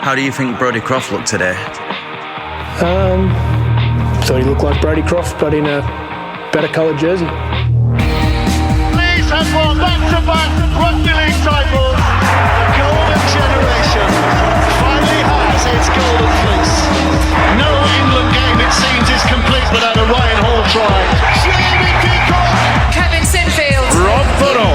How do you think Brodie Croft looked today? Thought he looked like Brodie Croft, but in a better coloured jersey. Leeds have won back-to-back Rugby League titles. The golden generation finally has its golden fleece. No England game, it seems, is complete without a Ryan Hall try. Jamie Peacock. Kevin Sinfield. Rob Furrow.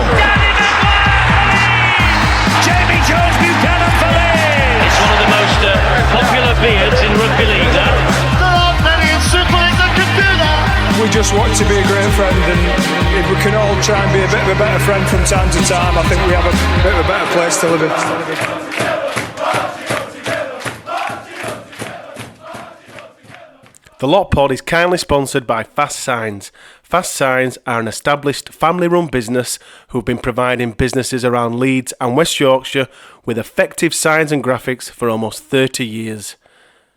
Jamie Jones Buchanan for Leeds. It's one of the most popular beards in rugby league, that. There aren't many in Super League that can do that. We just want to be a great friend, and if we can all try and be a bit of a better friend from time to time, I think we have a bit of a better place to live in. The Lot Pod is kindly sponsored by Fast Signs. Fast Signs are an established family-run business who've been providing businesses around Leeds and West Yorkshire with effective signs and graphics for almost 30 years.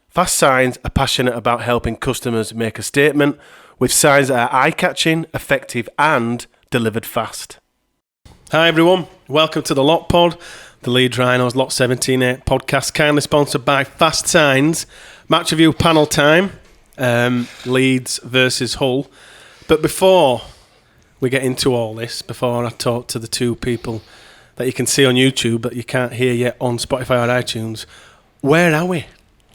Fast Signs are passionate about helping customers make a statement with signs that are eye-catching, effective and delivered fast. Hi everyone, welcome to the Lot Pod, the Leeds Rhinos Lot 17-8 podcast, kindly sponsored by Fast Signs. Match review panel time. Leeds versus Hull. But before we get into all this, before I talk to the two people that you can see on YouTube but you can't hear yet on Spotify or iTunes, where are we?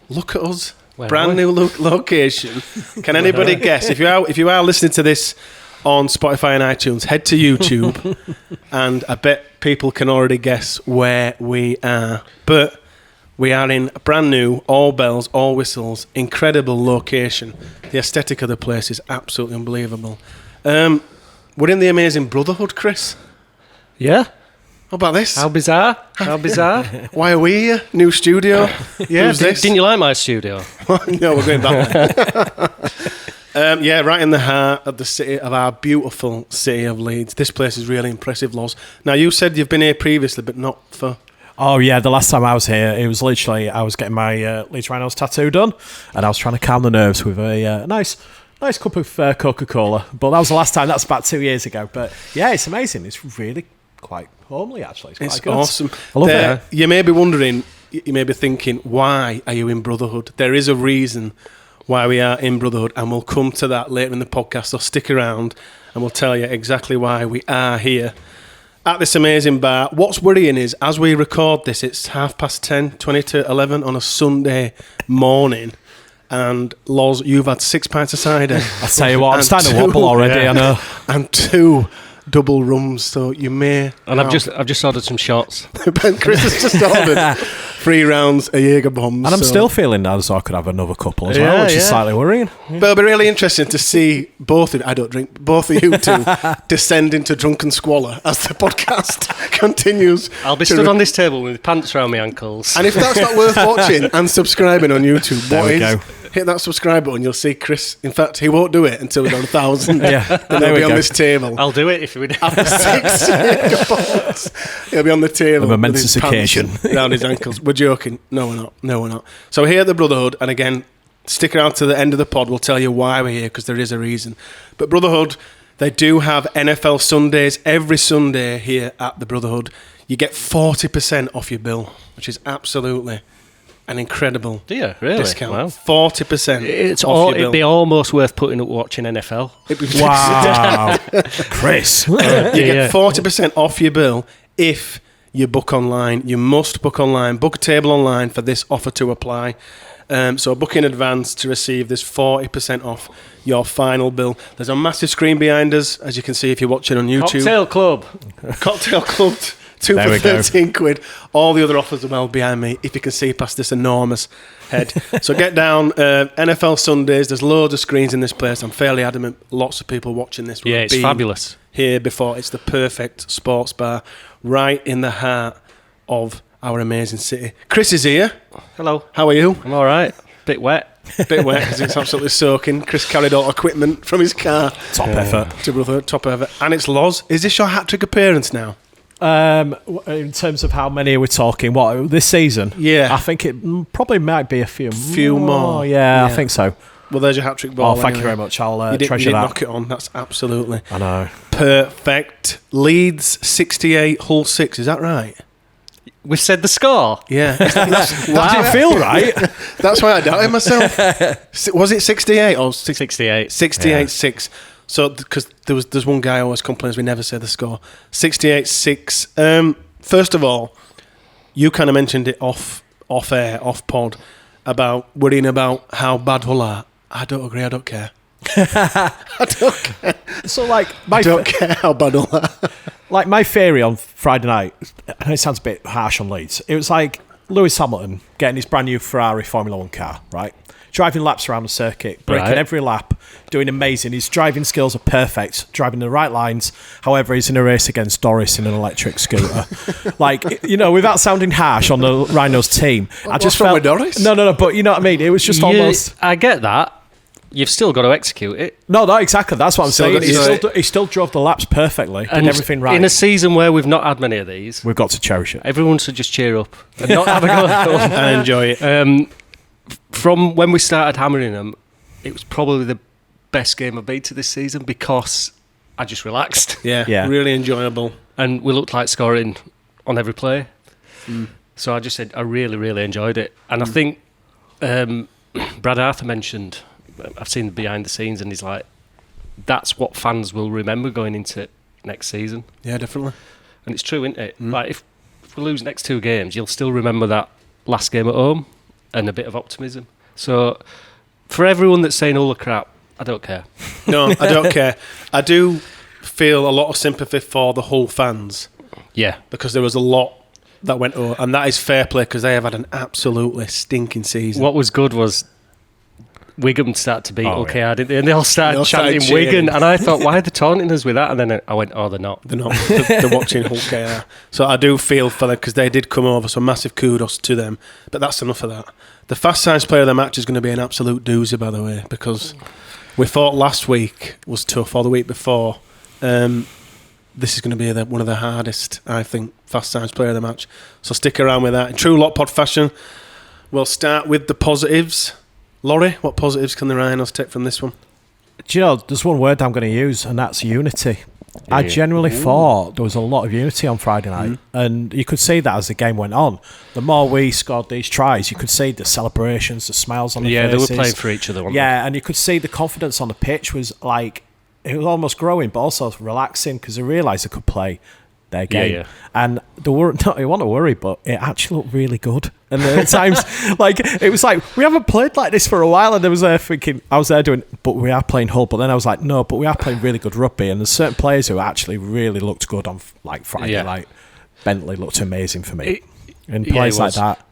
Look at us. Brand new location. Can anybody guess? If you are listening to this on Spotify and iTunes, head to YouTube and I bet people can already guess where we are. But we are in a brand new, all bells, all whistles, incredible location. The aesthetic of the place is absolutely unbelievable. We're in the amazing Brotherhood, Chris. Yeah. How about this? How bizarre. How bizarre. Why are we here? New studio. Yeah. Who's this? Didn't you like my studio? No, we're going back. Yeah, right in the heart of the city, of our beautiful city of Leeds. This place is really impressive, Loz. Now, you said you've been here previously, but not for... Oh, yeah, the last time I was here, it was literally, I was getting my Leeds Rhinos tattoo done, and I was trying to calm the nerves with a nice cup of Coca-Cola. But that was the last time, that's about 2 years ago. But yeah, it's amazing. It's really quite homely, actually. It's quite good. Awesome. I love it. You may be wondering, you may be thinking, why are you in Brotherhood? There is a reason why we are in Brotherhood, and we'll come to that later in the podcast, so stick around, and we'll tell you exactly why we are here at this amazing bar. What's worrying is, as we record this, it's 10:30, 20 to 11 on a Sunday morning. And Loz, you've had 6 pints of cider. I tell you what, I'm starting to wobble already, I know. And 2 double rums, so you may... And I've just ordered some shots. Chris has just ordered 3 rounds of Jaeger bombs. And I'm still feeling now as though I could have another couple as well, which is slightly worrying. But it'll be really interesting to see both of you two descend into drunken squalor as the podcast continues. I'll be stood on this table with pants around my ankles. And if that's not worth watching and subscribing on YouTube, there we go. Hit that subscribe button, you'll see Chris. In fact, he won't do it until we're on 1,000. Yeah, then he'll be on this table. I'll do it if we do. After 6 Jaeger bombs, he'll be on the table. A momentous with his occasion. pants around his ankles. We're joking. No, we're not. So we're here at the Brotherhood, and again, stick around to the end of the pod. We'll tell you why we're here, because there is a reason. But Brotherhood, they do have NFL Sundays every Sunday here at the Brotherhood. You get 40% off your bill, which is absolutely an incredible discount. Wow. 40% It's off your bill. It'd be almost worth putting up watching NFL. Wow. Chris. You get 40% off your bill if you book online. You must book online. Book a table online for this offer to apply. So book in advance to receive this 40% off your final bill. There's a massive screen behind us, as you can see if you're watching on YouTube. Cocktail Club. 2 for 13 quid. All the other offers are well behind me, if you can see past this enormous head. So get down. NFL Sundays. There's loads of screens in this place. I'm fairly adamant lots of people watching this. Yeah, it's fabulous. Here before. It's the perfect sports bar right in the heart of our amazing city. Chris is here. Hello. How are you? I'm all right. Bit wet because it's absolutely soaking. Chris carried all equipment from his car. Top effort. To Brotherhood, top effort. And it's Loz. Is this your hat-trick appearance now? In terms of how many are we talking? What, this season? Yeah. I think it probably might be a few more. Yeah, I think so. Well, there's your hat-trick ball. Oh, thank you very much. I'll treasure you didn't that. knock it on. That's absolutely... I know. Perfect. Leeds 68, Hull 6. Is that right? We've said the score. Yeah. That didn't feel right. That's why I doubted myself. Was it 68 or 68. 68-6? So, because there's one guy who always complains we never say the score. 68-6. First of all, you kind of mentioned it off air, off pod, about worrying about how bad Hull are. I don't agree. I don't care. I don't care. So, like, I don't care how bad Hull are. like my theory on Friday night, I know it sounds a bit harsh on Leeds. It was like Lewis Hamilton getting his brand new Ferrari Formula 1 car, right? Driving laps around the circuit, breaking every lap, doing amazing. His driving skills are perfect, driving the right lines. However, he's in a race against Doris in an electric scooter. Like, you know, without sounding harsh on the Rhinos team, I just felt with Doris? No, but you know what I mean. It was just almost. I get that. You've still got to execute it. No, exactly. That's what I'm saying. got He still drove the laps perfectly, did everything right. In a season where we've not had many of these, We've got to cherish it. everyone should just cheer up and not have a go at Hull. And enjoy it. From when we started hammering them, it was probably the best game I've been to this season because I just relaxed. Yeah, really enjoyable. And we looked like scoring on every play. So I just said I really, really enjoyed it. And I think Brad Arthur mentioned, I've seen the behind the scenes, and he's like, that's what fans will remember going into next season. Yeah, definitely. And it's true, isn't it? Like if we lose next 2 games, you'll still remember that last game at home and a bit of optimism. So for everyone that's saying all the crap, I don't care. No, I don't care. I do feel a lot of sympathy for the Hull fans. Yeah. Because there was a lot that went over, and that is fair play because they have had an absolutely stinking season. What was good was Wigan started to beat OKR, didn't they? And they all started chanting cheering. Wigan, and I thought, why are they taunting us with that? And then I went, oh, they're not. They're not. They're watching Hull KR. So I do feel for them because they did come over, so massive kudos to them. But that's enough of that. The fast science player of the match is going to be an absolute doozy, by the way, because we thought last week was tough, or the week before. This is going to be one of the hardest, I think, fast science player of the match. So stick around with that. In true Lot Pod fashion, we'll start with the positives. Laurie, what positives can the Rhinos take from this one? Do you know, there's one word I'm going to use, and that's unity. I genuinely thought there was a lot of unity on Friday night, and you could see that as the game went on. The more we scored these tries, you could see the celebrations, the smiles on the faces. Yeah, they were playing for each other, weren't they? Yeah, and you could see the confidence on the pitch was like, it was almost growing, but also relaxing because they realised they could play their game. Yeah. And they weren't, I want to worry, but it actually looked really good. And at times, like, it was like, we haven't played like this for a while. And I was there thinking, I was there doing, but we are playing Hull. But then I was like, no, but we are playing really good rugby. And there's certain players who actually really looked good on, like, Friday night. Bentley looked amazing for me. And plays like that.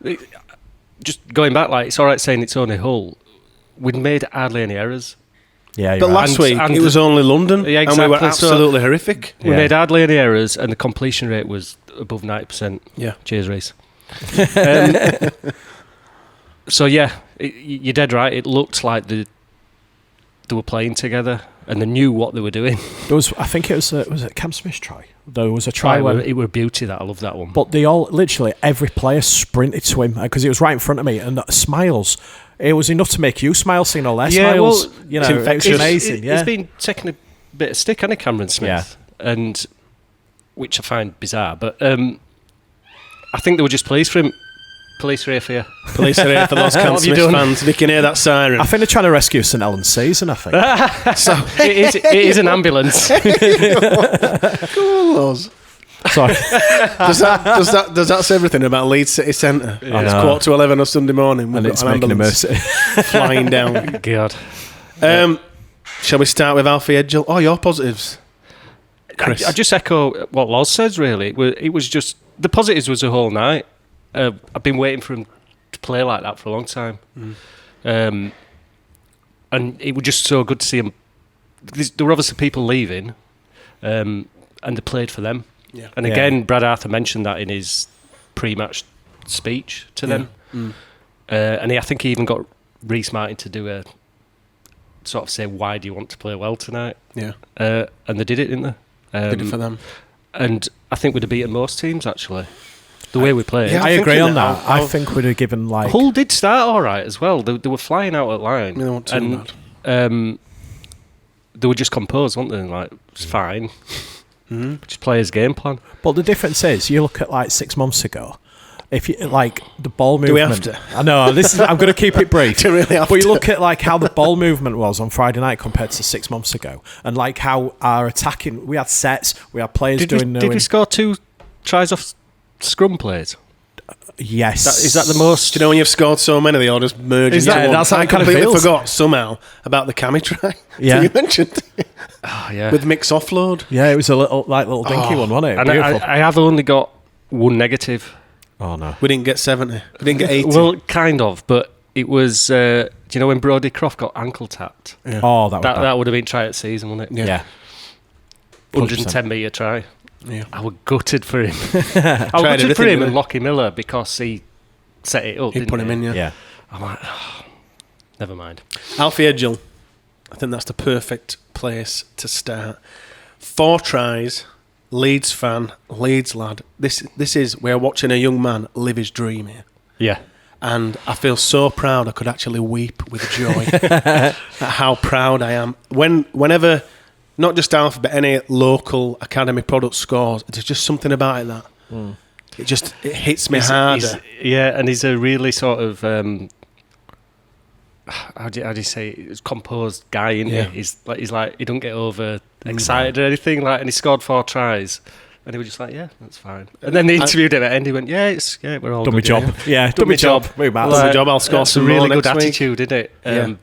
Just going back, like, it's all right saying it's only Hull. We'd made hardly any errors. Yeah, but last week it was only London, yeah, and we were absolutely horrific. We made hardly any errors, and the completion rate was above 90%. Yeah, cheers, Reece. So yeah, you're dead right. It looked like they were playing together, and they knew what they were doing. There was, I think it was it Cam Smith's try? There was a try where it were beauty. That I love that one. But they all literally every player sprinted to him because he was right in front of me, and smiles. It was enough to make you smile, seeing all their smiles. Well, you know, it's amazing. He's been taking a bit of stick, hasn't he, Cameron Smith? Yeah. And which I find bizarre, but I think they were just pleased for him. Police are here for you. Police are here for those Cam Smith fans. They can hear that siren. I think they're trying to rescue St Helens season, I think. So it is an ambulance. Cool, those. Sorry. Does that say everything about Leeds City Centre? Yeah. It's 11:15 on a Sunday morning, and it's making a mess flying down. God. Shall we start with Alfie Edgell? Oh, your positives, Chris. I just echo what Loz says. Really, it was just the positives was the whole night. I've been waiting for him to play like that for a long time, and it was just so good to see him. There were obviously people leaving, and they played for them. Yeah. And again, Brad Arthur mentioned that in his pre-match speech to them. And I think he even got Reece Martin to do a sort of say, why do you want to play well tonight? Yeah. And they did it, didn't they? Did it for them. And I think we'd have beaten most teams, actually. The way we played. Yeah, I agree on that. I think we'd have given, like... Hull did start all right as well. They were flying out at line. They weren't too bad. They were just composed, weren't they? Like, it's fine. Just play his game plan. But the difference is, you look at like 6 months ago, if you like the ball movement. Do we have to? I know I'm going to keep it brief. Do we really have but you to? look at like how the ball movement was on Friday night compared to 6 months ago, and like how our attacking, we had sets, we had players Did we score 2 tries off scrum plays? Yes. Is that the most? Do you know when you've scored so many, they all just merge Is into that- one? that's how I it kind of completely feels. forgot somehow about the Cammy try. Yeah. that you mentioned. Oh, yeah. With mixed offload. Yeah, it was a little dinky one, wasn't it? And Beautiful. I have only got 1 negative. Oh no. We didn't get 70. We didn't get 80. Well, kind of, but it was. Do you know when Brodie Croft got ankle tapped? Yeah. Oh, that was bad. That would have been try at season, wouldn't it? Yeah. 110 metre try. Yeah. I was gutted for him. I was Tried gutted for everything, him didn't and he? Lockie Miller because he set it up. He didn't put him in, yeah. Yeah. I'm like, oh, never mind. Alfie Edgell. I think that's the perfect place to start. 4 tries, Leeds fan, Leeds lad. This is, we're watching a young man live his dream here. Yeah. And I feel so proud I could actually weep with joy at how proud I am. Whenever, not just Alfie, but any local academy product scores, there's just something about it that it hits me harder. And he's a really sort of how do you say it? He's a composed guy, isn't Yeah. he? He's like he don't get over excited or anything. Like, and he scored 4 tries, and he was just like, yeah, that's fine. And then they interviewed him at the end. He went, yeah, we're all Done my good, job. Yeah, done my job. Move Done my job, I'll score that's some a really more good next week. attitude, isn't it? Yeah.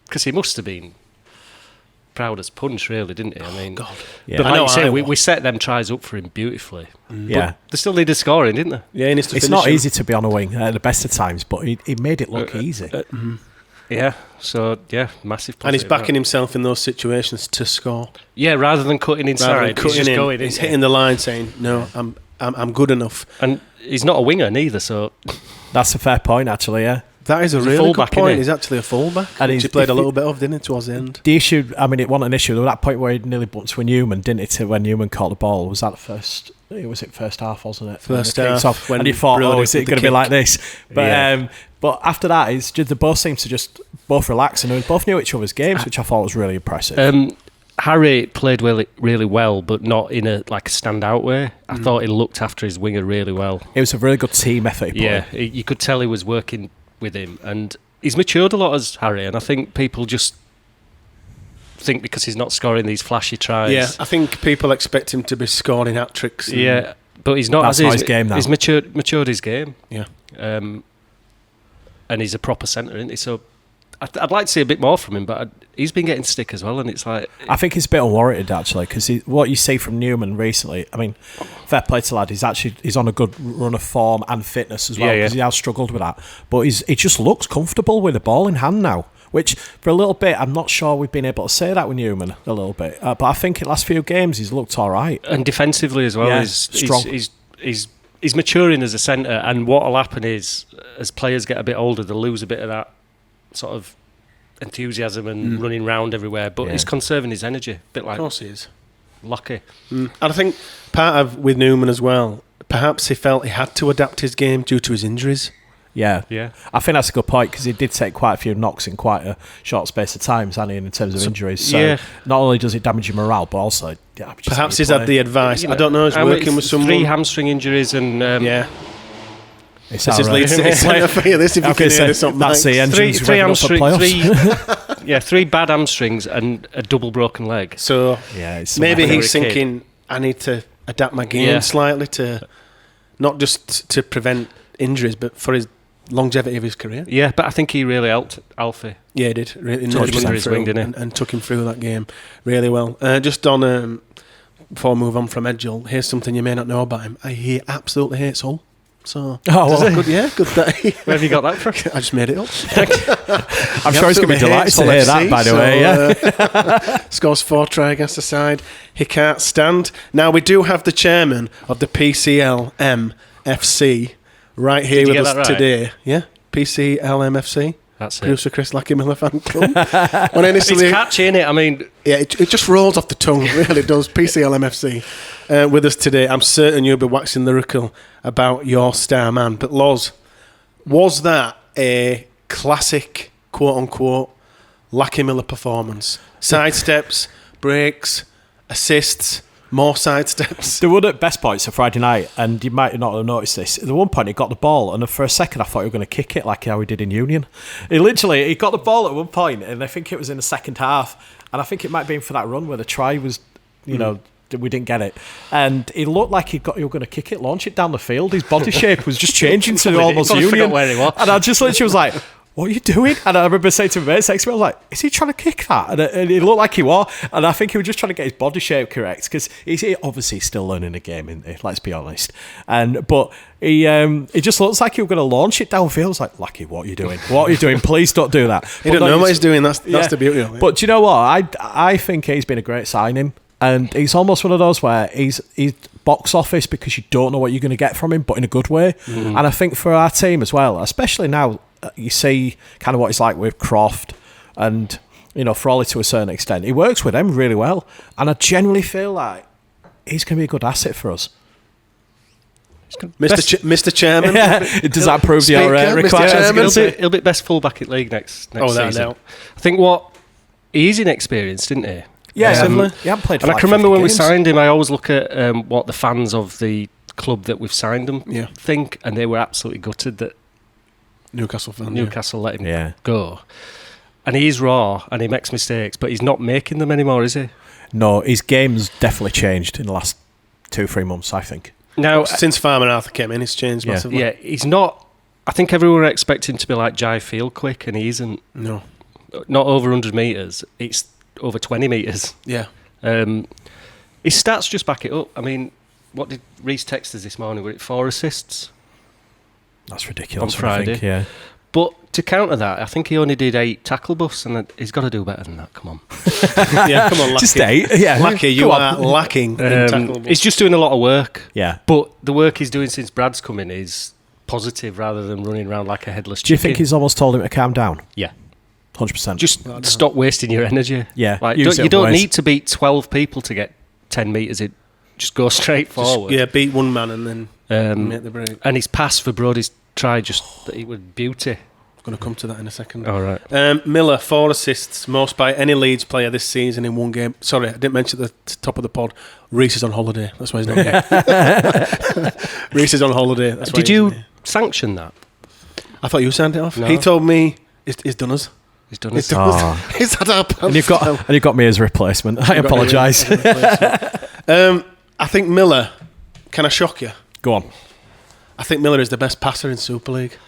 Because he must have been proud as punch, really, didn't he? I mean, God. Yeah. but I like know you I say, was. we set them tries up for him beautifully. Yeah. They still needed scoring, didn't they? Yeah, he needs to It's finish not him. easy to be on a wing at the best of times, but he made it look easy. Yeah. So yeah, massive. And he's positive, backing that. himself in those situations to score. Yeah, rather than cutting inside, Rather than he's cutting just in, going. he's isn't hitting the line saying, no, I'm good enough. And he's not a winger neither, so That's a fair point, actually, yeah. That is a He's a really good fullback, point. isn't he? He's actually a fullback. And Which he's- he played a if little bit of, didn't he, towards the end? The issue, I mean, it wasn't an issue. There was that point where he nearly bumped to Newman, didn't it, when Newman caught the ball? Was that the first... Was it first half, wasn't it? First When it kicks half, off, when and you thought, Brodie is it with the going to be kick. like this? But Yeah. but after that, it's just, they both seemed to just both relax and they both knew each other's games, which I thought was really impressive. Harry played really well, but not in a standout way. I thought he looked after his winger really well. It was a really good team effort. He put Yeah, in. you could tell he was working with him, and he's matured a lot as Harry. And I think people just think because he's not scoring these flashy tries. Yeah, I think people expect him to be scoring hat-tricks. and- Yeah, but he's not. That's has not he? his game now. He's matured his game. Yeah. And he's a proper centre, isn't he? So I'd like to see a bit more from him, but he's been getting stick as well, and it's like... I think he's a bit unwarranted, actually, because what you see from Newman recently, I mean, fair play to lad, he's on a good run of form and fitness as well, Yeah, because yeah. he has struggled with that. But he just looks comfortable with the ball in hand now, which for a little bit, I'm not sure we've been able to say that with Newman a little bit. But I think in the last few games, he's looked all right. And defensively as well, Yeah, he's strong. He's maturing as a centre, and what'll happen is, as players get a bit older, they'll lose a bit of that sort of enthusiasm and running round everywhere, but Yeah. he's conserving his energy, a bit Of like course he is. Lockie. And I think part of, with Newman as well, perhaps he felt he had to adapt his game due to his injuries. Yeah. Yeah. I think that's a good point, because he did take quite a few knocks in quite a short space of time, hasn't he, in terms of injuries. So yeah. not only does it damage your morale, but also... Yeah, just Perhaps how you he's had play. the advice. I don't know, he's I mean, working with someone. 3 hamstring injuries and... Yeah. It's This is all right. Leeds City Centre for you, this, if you Okay, can so hear this on that's mic. the engines three revving up for hamstring, playoffs. 3 bad hamstrings and a double broken leg. So Yeah, it's maybe when I he's was a kid. thinking, I need to adapt my game Yeah. slightly to, not just to prevent injuries, but for his longevity of his career. Yeah, but I think he really helped Alfie. Yeah, he did. Really Took nudged him under him his through wing, didn't he? and took him through that game really well. Just on, before I move on from Edgell, here's something you may not know about him. He absolutely hates Hull. So, Oh, well, good, yeah, good day. Where have you got that from? I just made it up. I'm sure he's going to be delighted to hear that, by the way. Yeah. Scores 4 try against the side he can't stand. Now, we do have the chairman of the PCLMFC right here Did you with get us that right? today. Yeah, PCLMFC. That's it. Producer Chris Lackey Miller fan club. When It's initially, catchy, innit? I mean, yeah, it just rolls off the tongue, it really does. PCLMFC with us today. I'm certain you'll be waxing lyrical about your star man. But Loz, was that a classic, quote-unquote, Lackey Miller performance? Sidesteps, breaks, assists, More sidesteps. There were at best points of Friday night, and you might not have noticed this. At one point, he got the ball, and for a second, I thought he was going to kick it like how he did in Union. He got the ball at one point, and I think it was in the second half, and I think it might have been for that run where the try was, we didn't get it, and he looked like he was going to kick it, launch it down the field. His body shape was just changing to almost Union, where he was. and I just literally was like, what are you doing? And I remember saying to my mates next to me, I was like, is he trying to kick that? And it looked like he was. And I think he was just trying to get his body shape correct, because he's obviously still learning the game, isn't he? Let's be honest. But he just looks like he was going to launch it downfield. I was like, Lucky, what are you doing? What are you doing? Please don't do that. He don't know what he's doing. That's the beauty of it. But do you know what? I think he's been a great signing. And he's almost one of those where he's box office because you don't know what you're going to get from him, but in a good way. And I think for our team as well, especially now, you see kind of what it's like with Croft and, Frawley to a certain extent. He works with them really well. And I genuinely feel like he's going to be a good asset for us. Mr. Chairman. Does that prove your requirements? He'll be best fullback in league next season. Now. I think he's inexperienced, didn't he? Yeah, he hadn't played for and I can remember when games. we signed him, I always look at what the fans of the club that we've signed him think, and they were absolutely gutted that Newcastle let him go. And he's raw and he makes mistakes, but he's not making them anymore, is he? No, his game's definitely changed in the last 2-3 months, I think. Now, since Farmer Arthur came in, it's changed massively. Yeah, he's not. I think everyone expects him to be like Jai Field quick, and he isn't. No, not over 100 metres. It's over 20 metres. Yeah. His stats just back it up. I mean, what did Reece text us this morning? Were it 4 assists? That's ridiculous. On Friday. I think, yeah. But to counter that, I think he only did 8 tackle buffs, and he's got to do better than that. Come on. Yeah, come on, Lucky. Just 8. Yeah. Lucky, you are lacking in tackle buffs. He's just doing a lot of work. Yeah. But the work he's doing since Brad's come in is positive rather than running around like a headless chicken. Do you think he's almost told him to calm down? Yeah. 100%. Just stop wasting your energy. Yeah. Like, you don't need to beat 12 people to get 10 metres. Just go straight forward. Beat one man and then make the break. And his pass for Brody's try, it was beauty. I'm going to come to that in a second. All right. Miller, 4 assists, most by any Leeds player this season in one game. Sorry, I didn't mention at the top of the pod. Reece is on holiday. That's why he's not here. Reece is on holiday. That's why Did you sanction that? I thought you signed it off. No. He told me he's done us. He's done us. He's had our pants. And you've got me as a replacement. I apologise. I think Miller, can I shock you? Go on. I think Miller is the best passer in Super League.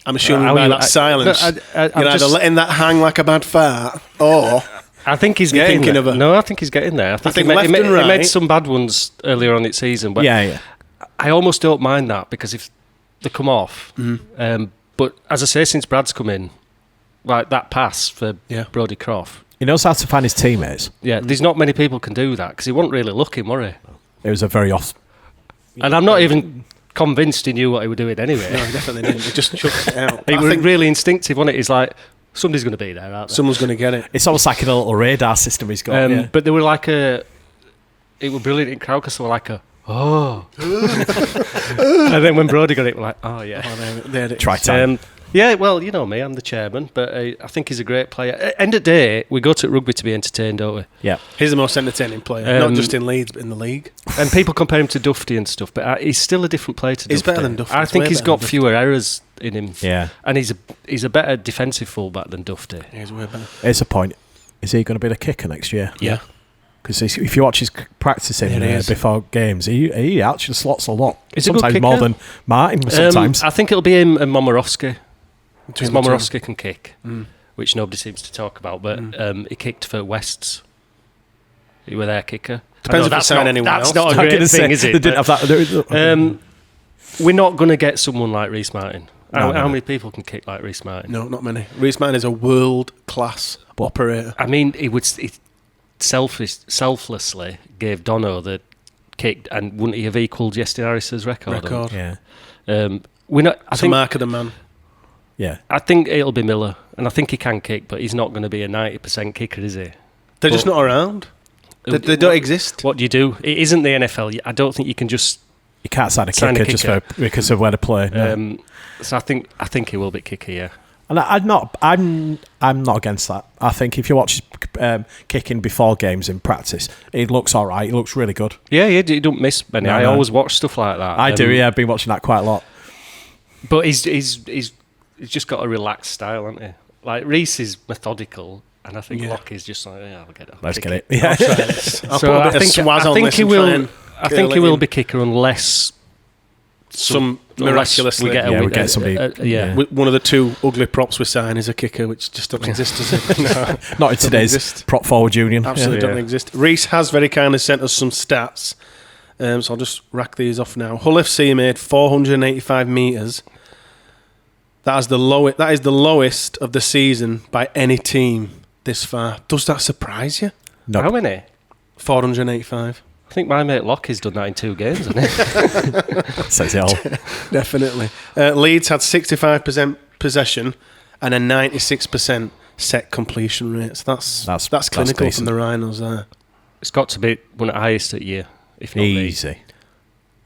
I'm assuming by that silence, you're either letting that hang like a bad fart, or I think he's getting there. No, I think he's getting there. I think left and right. He made some bad ones earlier on this season, but I almost don't mind that, because if they come off, but as I say, since Brad's come in, like that pass for Brodie Croft, he knows how to find his teammates. Yeah, there's not many people can do that, because he wasn't really looking, were he? It was a very off. And I'm not even convinced he knew what he was doing anyway. No, he definitely didn't. He just chucked it out. It was really instinctive, wasn't it? He's like, somebody's going to be there, aren't they? Someone's going to get it. It's almost like a little radar system he's got. But they were like it was brilliant in crowd, because they were like and then when Brodie got it, we're like, oh yeah. There it Try time. Yeah, well, you know me, I'm the chairman, but I think he's a great player. End of the day, we go to rugby to be entertained, don't we? Yeah. He's the most entertaining player, not just in Leeds, but in the league. And people compare him to Dufty and stuff, but he's still a different player to Dufty. He's better than Dufty. I think he's got fewer errors in him. Yeah. And he's a better defensive fullback than Dufty. Yeah, he's way better. Here's a point. Is he going to be the kicker next year? Yeah. Because if you watch his practicing before games, he actually slots a lot. Is sometimes he more than Martin. Sometimes I think it'll be him and Momorowski. Because Momorowski can kick, which nobody seems to talk about. But he kicked for Wests. He were their kicker. Depends if they sign anyone else. That's not a great thing, is it? They didn't have that. We're not going to get someone like Reece Martin. How many people can kick like Reece Martin? No, not many. Reece Martin is a world-class operator. I mean, he selflessly gave Dono the kick, and wouldn't he have equalled Justin Harris's record? Yeah. We're not. It's a mark of the man. Yeah. I think it'll be Miller, and I think he can kick, but he's not going to be a 90% kicker, is he? They're just not around. They don't exist. What do you do? It isn't the NFL. I don't think you can just. You can't sign a kicker just because of where to play. No. So I think he will be kicker. Yeah. And I'm not against that. I think if you watch kicking before games in practice, it looks all right. It looks really good. Yeah, you don't miss many. I always watch stuff like that. I do. Yeah, I've been watching that quite a lot. But he's just got a relaxed style, hasn't he? Like Reece is methodical, and I think Lockie's just like, yeah, I'll get it. Let's get it. Yeah. I'll try this. I'll So put a bit of swaz on this he and will. try and I think curl he it will in. be kicker unless miraculously. we get we get somebody. One of the two ugly props we sign is a kicker, which just doesn't exist, does it? No, Not in today's exist. prop forward union. Absolutely Yeah. doesn't exist. Reece has very kindly sent us some stats, so I'll just rack these off now. Hull FC made 485 metres. That is the lowest of the season by any team this far. Does that surprise you? No. How many? 485. I think my mate Lockie's done that in 2 games, hasn't he? Says it all. Definitely. Leeds had 65% possession and a 96% set completion rate. So that's clinical from the Rhinos there. It's got to be one of the highest at year, if not Easy.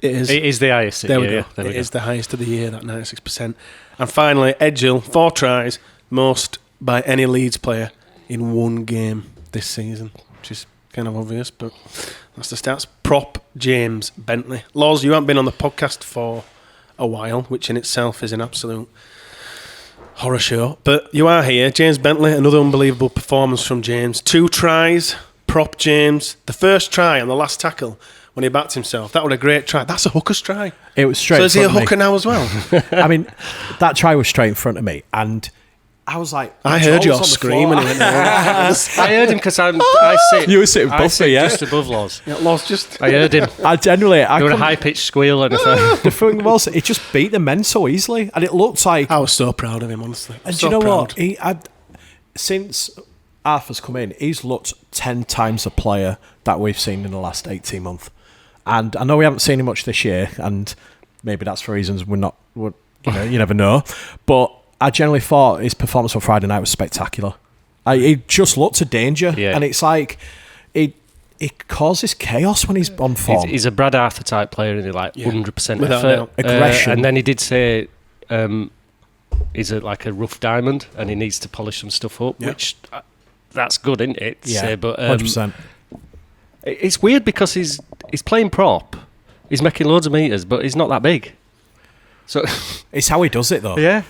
It is. It is the highest at There year. we go. There we It go. is the highest of the year, that 96%. And finally, Edghill, 4 tries, most by any Leeds player in 1 game this season, which is kind of obvious, but that's the stats. Prop James Bentley. Loz, you haven't been on the podcast for a while, which in itself is an absolute horror show, but you are here. James Bentley, another unbelievable performance from James. 2 tries, prop James. The first try on the last tackle when he backed himself, that was a great try. That's a hooker's try. It was straight So in is he a front of me. hooker now as well? I mean, that try was straight in front of me, and I was like, I heard Joel's your on the scream floor. and he went, I heard him because I sit. You were sitting above sit me, yeah? just above Loz. yeah, Loz just... I heard him. I genuinely, There was a couldn't- high-pitched squeal and the thing was, it just beat the men so easily, and it looked like. I was so proud of him, honestly. And so do you know proud. what? Since Arthur's come in, he's looked 10 times the player that we've seen in the last 18 months. And I know we haven't seen him much this year, and maybe that's for reasons you never know. But I generally thought his performance on Friday night was spectacular. He just looked a danger, Yeah. and it's like it causes chaos when he's on form. he's a Brad Arthur type player, and he 100% Without effort, doubt. Aggression. and then he did say he's like a rough diamond, and he needs to polish some stuff up, which that's good, isn't it? to say, but 100%. it's weird because he's playing prop, he's making loads of meters, but he's not that big. So It's how he does it, though. yeah,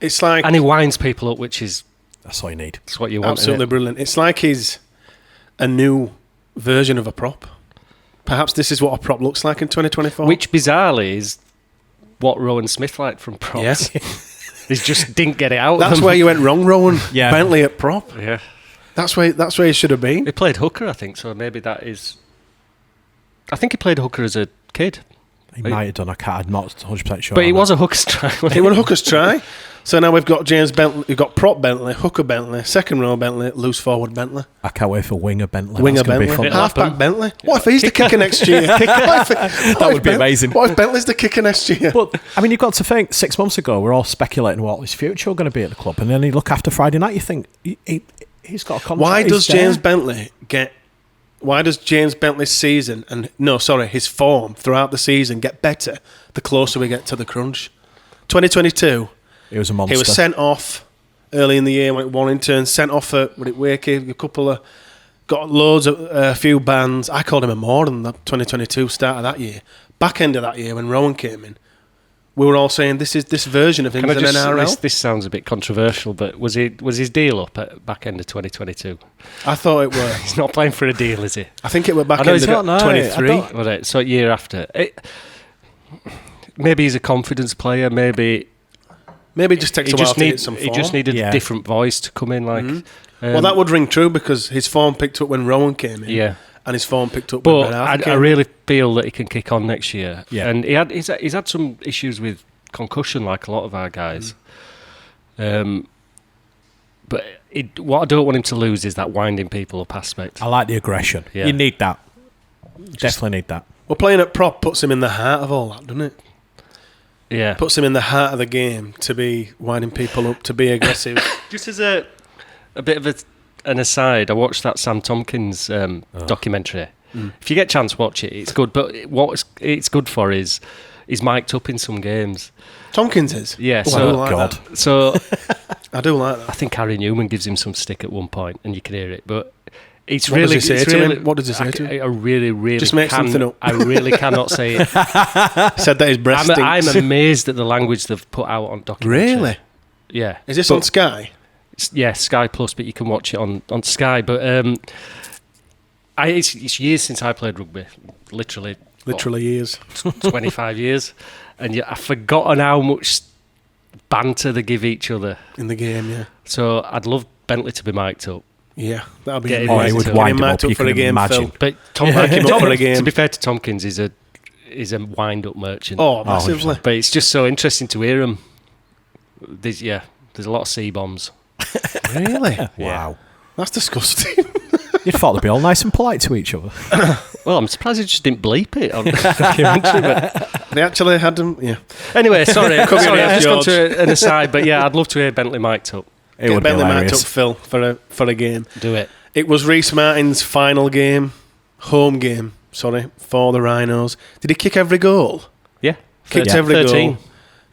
It's like... and he winds people up, which is That's all you need. that's what you want. absolutely brilliant. It's like he's a new version of a prop. Perhaps this is what a prop looks like in 2024. Which bizarrely is what Rowan Smith liked from props. Yeah. He just didn't get it out. That's where you went wrong, Rowan. Yeah. Bentley at prop. Yeah. That's where he should have been. He played hooker, I think, so maybe that is... I think he played hooker as a kid. He might have done. I'm not 100% sure. But he on was that. a hooker's try. He won a hooker's try. So now we've got James Bentley, we've got prop Bentley, hooker Bentley, second row Bentley, loose forward Bentley, I can't wait for winger Bentley. winger That's gonna be Bentley, fun. halfback Bentley. What if he's the kicker next year? That would be amazing. What if Bentley's the kicker next year? But I mean, you've got to think. 6 months ago, we're all speculating what his future was going to be at the club, and then you look after Friday night, you think he's got a contract. Why he's does there. James Bentley get? Why does James Bentley's season his form throughout the season get better the closer we get to the crunch? 2022, He was a monster. he was sent off early in the year when Warrington sent off at Wakey, got loads of a few bans. I called him a more than the 2022 start of that year. Back end of that year when Rowan came in, we were all saying this version of him Can I is an just, NRL. this sounds a bit controversial, but was his deal up at back end of 2022? I thought it were. He's not playing for a deal, is he? I think it were back I know end he's of not, no, 23. I don't- Was it? So year after. Maybe he's a confidence player, maybe Maybe it just takes a while to get some he form. just needed Yeah. a different voice to come in. Well, that would ring true because his form picked up when Rowan came in. Yeah. And his form picked up when But Ben Arthur I came in. really feel that he can kick on next year. Yeah. And he's had some issues with concussion, like a lot of our guys. But what I don't want him to lose is that winding people up aspect. I like the aggression. Yeah. You need that. Definitely need that. Well, playing at prop puts him in the heart of all that, doesn't it? Yeah. Puts him in the heart of the game to be winding people up, to be aggressive. Just as a bit of an aside, I watched that Sam Tompkins documentary. If you get a chance, watch it. It's good. But what it's good for is he's mic'd up in some games. Tompkins is. Yeah. Oh, I So don't like God. that. So I do like that. I think Harry Newman gives him some stick at one point, and you can hear it. But it's What really. does he say it's to really, him? What does he say to him? I really Just make something up. I really cannot say it. Said that his breast I'm stinks. amazed at the language they've put out on documentary. Really? Yeah. Is this But- on Sky? Yeah, Sky Plus, but you can watch it on Sky. But it's years since I played rugby. Literally Years. 25 years. And I've forgotten how much banter they give each other. In the game, yeah. So I'd love Bentley to be mic'd up. Yeah, that'll be Get him Oh, ready he would to- wind him mic'd up. You for a can game, imagine. Phil. But Mic him up for a game. to be fair to Tompkins, is a wind-up merchant. Oh, massively. But it's just so interesting to hear him. There's a lot of C-bombs. Really? Wow. That's disgusting. You'd thought they'd be all nice and polite to each other. Well, I'm surprised he just didn't bleep it on the documentary. But They actually had them, yeah. anyway, sorry, Cover your I've ears, just gone George. to an aside. But yeah, I'd love to hear Bentley mic'd up. It Get would be Bentley mic'd up, hilarious. Phil, for a game. Do it. It was Reece Martin's final game, home game, for the Rhinos. Did he kick every goal? Yeah. Kicked 13. every goal.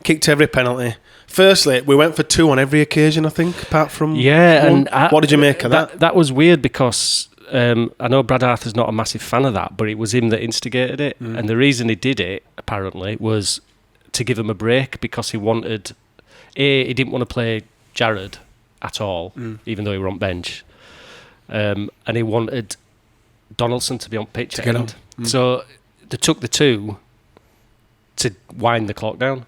Kicked every penalty. Firstly, we went for 2 on every occasion, I think, apart from Yeah, one. and What did you make of that? That was weird because I know Brad Arthur's not a massive fan of that, but it was him that instigated it. And the reason he did it, apparently, was to give him a break because he wanted... he didn't want to play Jared at all, even though he were on bench. And he wanted Donaldson to be on pitch To at get end. So they took the 2 to wind the clock down.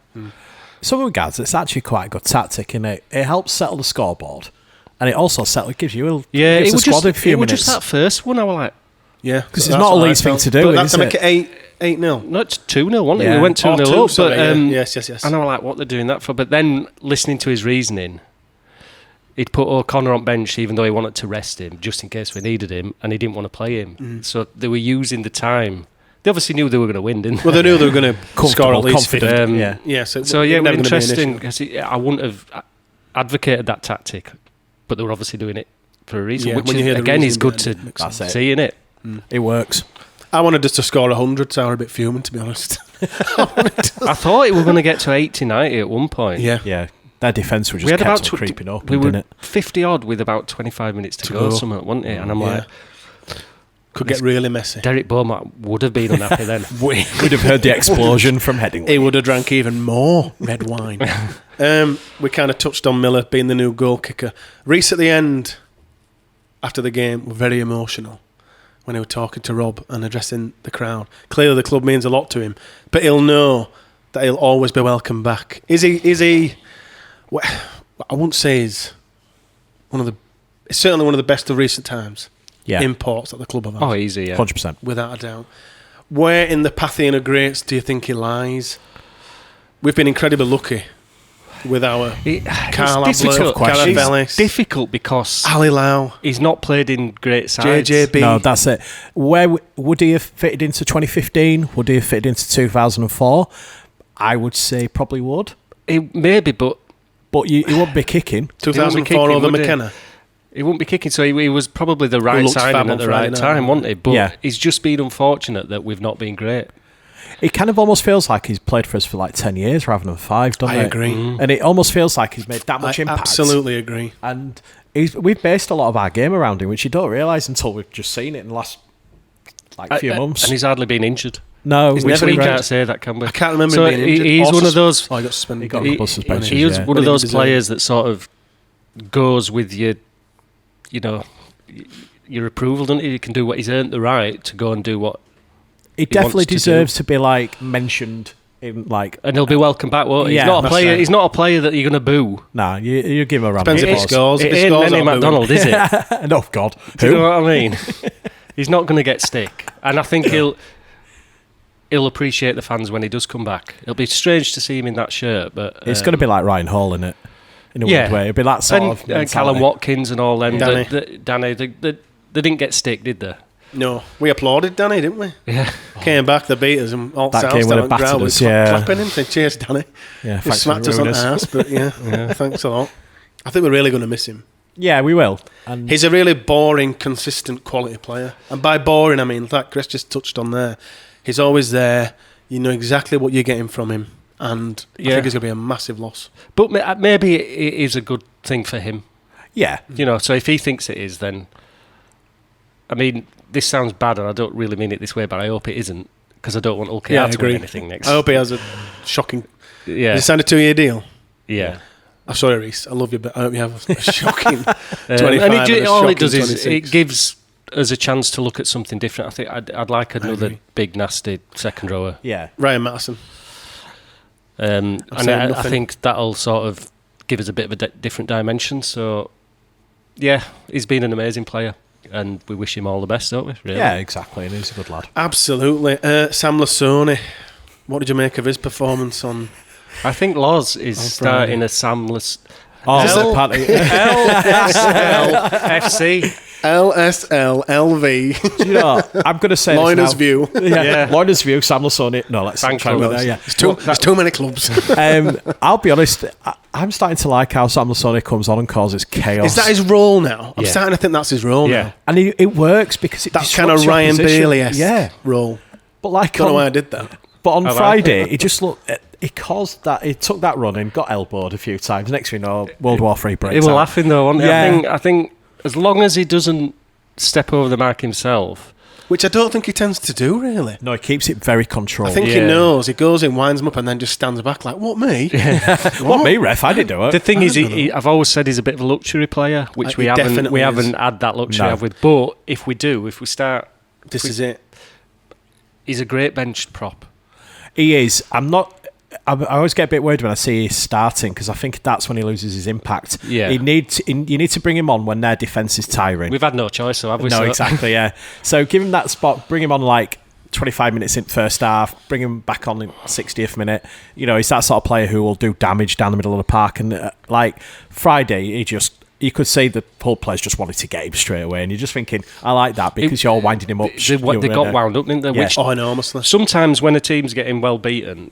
Some regards, it's actually quite a good tactic, and it helps settle the scoreboard, and it also gives you Yeah, gives it the was squad just a few it was minutes. just that first one. I was like, Yeah. Because it's not a Leeds thing to do, But that's is to make it? it 8-0. no, it's 2-0, wasn't it? Yeah. We went 2-0 2, up. sorry, but, yeah. Yes. And I was like, what they're doing that for? But then listening to his reasoning, he'd put O'Connor on bench even though he wanted to rest him just in case we needed him, and he didn't want to play him. So they were using the time. They obviously knew they were going to win, didn't they? Well, they knew they were going to score at least 50. confident. Yeah. Yeah, So it yeah, was it was never gonna be an interesting issue. because I wouldn't have advocated that tactic, but they were obviously doing it for a reason, Yeah, which when you is, hear the again is reasoning good to behind it, That's it. see, innit? It works. I wanted us to score 100, so I was a bit fuming, to be honest. I thought it were going to get to 80, 90 at one point. Yeah. Yeah, their defence was We just had kept about on creeping up, we didn't were it? 50 odd with about 25 minutes to go, go. something, wasn't it? And I'm Yeah. like, Could get really messy. Derek Beaumont would have been unhappy then. We'd have heard the explosion from Headingley. He would have drank even more red wine. We kind of touched on Miller being the new goal kicker. Reece at the end, after the game, were very emotional when he was talking to Rob and addressing the crowd. Clearly the club means a lot to him, but he'll know that he'll always be welcome back. Is he well, I wouldn't say he's it's certainly one of the best of recent times. Yeah, Imports that the club have had. Oh, easy, yeah. 100%. Without a doubt. Where in the pantheon of greats do you think he lies? We've been incredibly lucky with our Carl It's Ablett, difficult. Gareth It's Ellis, difficult because Ali Lau, he's not played in great sides. JJB. No, that's it. Where would he have fitted into 2015? Would he have fitted into 2004? I would say probably would. Maybe, but But he won't be kicking. 2004 kicking, over would he? McKenna. he wouldn't be kicking, so he was probably the right looked fab signing on at the Friday right night. time, wasn't he? But Yeah. he's just been unfortunate that we've not been great. It kind of almost feels like he's played for us for like 10 years rather than 5, doesn't I it? agree. And it almost feels like he's made that much I impact. absolutely agree. And we've based a lot of our game around him, which you don't realise until we've just seen it in the last few months. And he's hardly been injured. No, He's which never We we injured. read. can't say that, can we? I can't remember So him being injured. he's Or one of those. Oh, he got suspended. He got a He, couple of suspensions, he is yeah. one of Well, he those deserved players that sort of goes with your approval, doesn't he? He can do what he's earned the right to go and do what, He definitely wants to deserves to be mentioned in and he'll be welcome back. Won't he? Yeah, He's not a that's player. right. He's not a player that you're going to boo. Nah, you give him a round Depends of if he applause. scores. It If he ain't scores, Lenny I'll boo him. McDonald, is it? Oh God, Do you who? know what I mean? He's not going to get stick, and I think he'll appreciate the fans when he does come back. It'll be strange to see him in that shirt, but It's going to be like Ryan Hall, in it. In a Yeah. weird way, it'll be that sort and, of. and mentality. Callum Watkins and all them. Danny. Danny, they didn't get stick, did they? No, we applauded Danny, didn't we? Yeah. Came back, the beat us, and all That South game when Stand it and battered Growl was us, yeah. clapping him, saying, cheers, Danny. Yeah, He thanks for smacked us on ruining the us. ass, but yeah, thanks a lot. I think we're really going to miss him. Yeah, we will. And He's a really boring, consistent quality player. And by boring, I mean, like Chris just touched on there, he's always there. You know exactly what you're getting from him. and I Yeah. think it's going to be a massive loss. But maybe it is a good thing for him. Yeah. You know, so if he thinks it is, then... I mean, this sounds bad, and I don't really mean it this way, but I hope it isn't, because I don't want OKR Yeah, I to agree. win anything next. I hope he has a shocking... Yeah. Has he signed a 2-year deal? Yeah. I'm sorry, Reece. I love you, but I hope you have a shocking 25 and all it shocking does is 26. it gives us a chance to look at something different. I think I'd like another agree. big, nasty second rower. Yeah. Ryan Mattison. And saying I nothing. think that'll sort of give us a bit of a different dimension. So, yeah, he's been an amazing player, and we wish him all the best, don't we? Really? Yeah, exactly. And he's a good lad. Absolutely. Sam Lasoni. What did you make of his performance on... I think Loz is On starting Friday. a Samless Oh, so party. LSL FC. LSL LV. Do you know what? I'm going to say Loiner's this now. View. Yeah. Loiner's View, Sam Lasoni. No, let's Bank try with Club. that. Yeah. There's too many clubs. I'll be honest. I'm starting to like how Sam Lasoni comes on and causes chaos. Is that his role now? I'm Yeah. starting to think that's his role Yeah. now. And it works because it That's kind of disrupts your Ryan position. Bailey-esque Yeah. role. But like Don't know on, why I did that. but on like Friday, he just looked. He caused that. He took that run and got elbowed a few times. Next thing you know, World War III breaks He was out. laughing though, wasn't he? Yeah. I think as long as he doesn't step over the mark himself. Which I don't think he tends to do, really. No, he keeps it very controlled. I think he Yeah. knows. He goes in, winds him up, and then just stands back like, what, me? What me, ref? I didn't do it. The thing is, don't know. I've always said he's a bit of a luxury player, which He definitely we is. haven't had that luxury No. have with. But if we start, This is it. he's a great bench prop. He is. I always get a bit worried when I see he's starting because I think that's when he loses his impact. Yeah. You need to bring him on when their defence is tiring. We've had no choice, so have we? No, So- exactly, yeah. So give him that spot, bring him on like 25 minutes in first half, bring him back on in 60th minute. You know, he's that sort of player who will do damage down the middle of the park. And like Friday, you could see the whole players just wanted to get him straight away. And you're just thinking, I like that because you're winding him up. They got wound up, didn't they? Yeah. Which Oh, enormously. sometimes when a team's getting well beaten,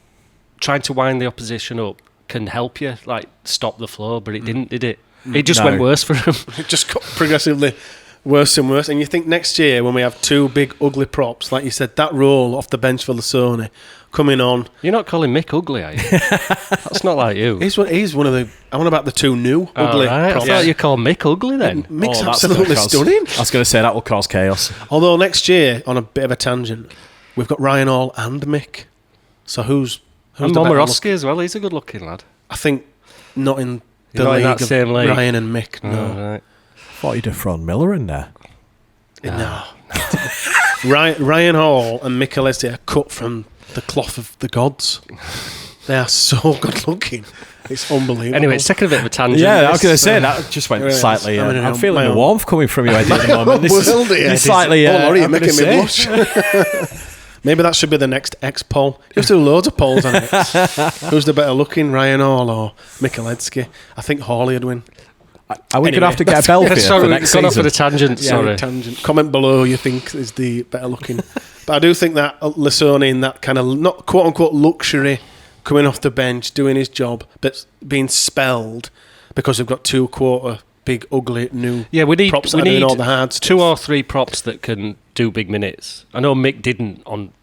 trying to wind the opposition up can help you, like stop the flow. But it didn't, did it? It just No. went worse for him. It just got progressively worse and worse. And you think next year, when we have two big, ugly props, like you said, that role off the bench for Lasoni coming on. You're not calling Mick ugly, are you? That's not like you. He's one of the. I want about the two new ugly All right. props. I thought you called Mick ugly then. Mick's Oh, that's absolutely gonna cause- stunning. I was going to say that will cause chaos. Although next year, on a bit of a tangent, we've got Ryan Hall and Mick. So who's And the better Momorowski as well. He's a good-looking lad. I think not in the Not in league that of same league. Ryan and Mick. No, Oh, right. Thought you'd have thrown Miller in there. no. Ryan Hall and Mick Alessi are cut from the cloth of the gods. They are so good looking. It's unbelievable. Anyway, it's taking a bit of a tangent. Yeah, I was This, going to say that just went Yes, slightly. I'm in I'm my feeling the own- warmth coming from you, Eddie, at the moment. This World, dear. is slightly. Oh, Laurie, you're I'm gonna making me say- blush. Maybe that should be the next X poll. You have to do loads of polls on it. Who's the better looking, Ryan Hall or Michaletsky? I think Hawley would win. Are we going to have to get a bell for you Sorry, for we've next gone off season? on a tangent. Sorry. Tangent. Comment below you think is the better looking. But I do think that Lasoni in that kind of not quote unquote luxury, coming off the bench, doing his job, but being spelled because we've got two quarter big ugly new Yeah, we need props we that are doing need all the hard stuff. 2 or 3 props that can do big minutes. I know Mick didn't on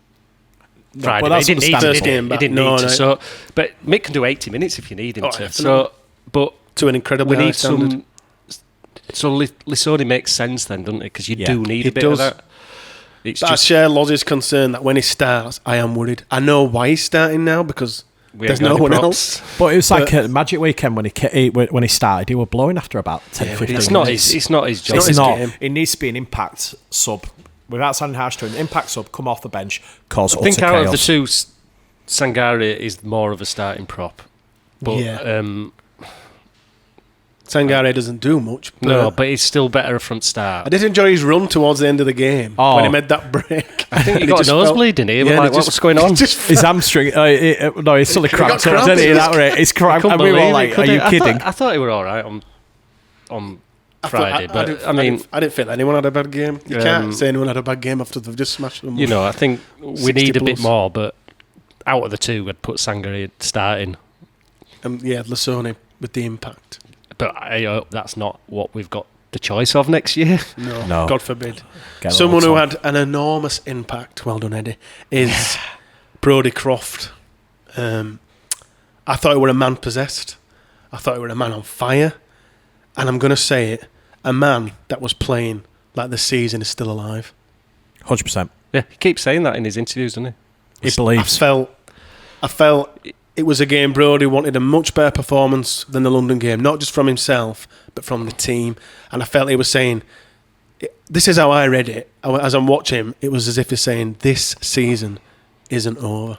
Friday. well, but that's he didn't need to. understandable. First game He back. didn't No, need to. no. So, but Mick can do 80 minutes if you need him Oh, to. definitely. So, but to an incredibly we high need standard. some. So Lisoni makes sense then, doesn't it? Because you Yeah, do need he a bit does. of that. It's But I just share Loz's concern that when he starts, I am worried. I know why he's starting now because we there's ain't got no any one props. else. But it was like a Magic Weekend when he started. He was blowing after about 10, 15 It's not minutes. his. It's not his job. It's It's not not. his game. It needs to be an impact sub. Without sounding harsh to an impact sub, come off the bench, cause I think utter out chaos. of the two, Sangare is more of a starting prop. But Yeah. Sangare doesn't do much. no, but he's still better a front start. I did enjoy his run towards the end of the game Oh. when he made that break. I think he And got just a nosebleed, didn't he? Like, what's going on? His hamstring. No, he's suddenly cramped up, cramps. didn't he? That rate. It's cramped. Couldn't And we were all believe it, like, could "Are you he? kidding?" I thought he were all right on Friday, but I mean, I didn't feel anyone had a bad game. You Um, can't say anyone had a bad game after they've just smashed them. you know, I think we 60 need a bit plus. more. But out of the two, I'd put Sangare starting. Yeah, Lasoni with the impact. But I hope that's not what we've got the choice of next year. No, God forbid. Get a Someone little who top. had an enormous impact, well done Eddie, is Brodie Croft. I thought it were a man possessed. I thought it were a man on fire. And I'm going to say it, a man that was playing like the season is still alive. 100%. Yeah, he keeps saying that in his interviews, doesn't he? He believes. I felt it was a game Brodie wanted a much better performance than the London game, not just from himself, but from the team. And I felt he was saying, this is how I read it. As I'm watching him, it was as if he's saying, this season isn't over.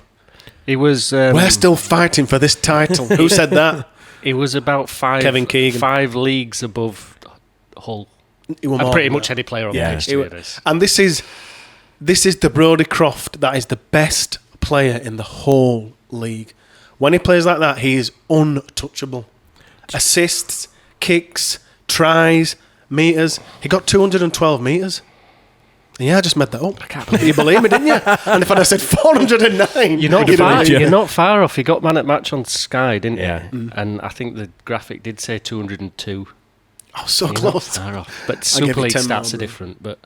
He was. We're still fighting for this title. Who said that? He was about Kevin Keegan. 5 leagues above Hull. He were And more pretty than much that. any player on Yeah. the pitch. He to were- be honest. And this is the Brodie Croft that is the best player in the whole league. When he plays like that, he is untouchable. Assists, kicks, tries, meters. He got 212 meters. Yeah, I just made that up. I can't believe you believe me, didn't you? And if I'd have said 409, You're not you'd far. believe me. You're not far off. He got man at match on Sky, didn't Yeah. he? And I think the graphic did say 202. Oh, so You're not close. far off. But I'll give Super you League 10 stats more, are bro. different. But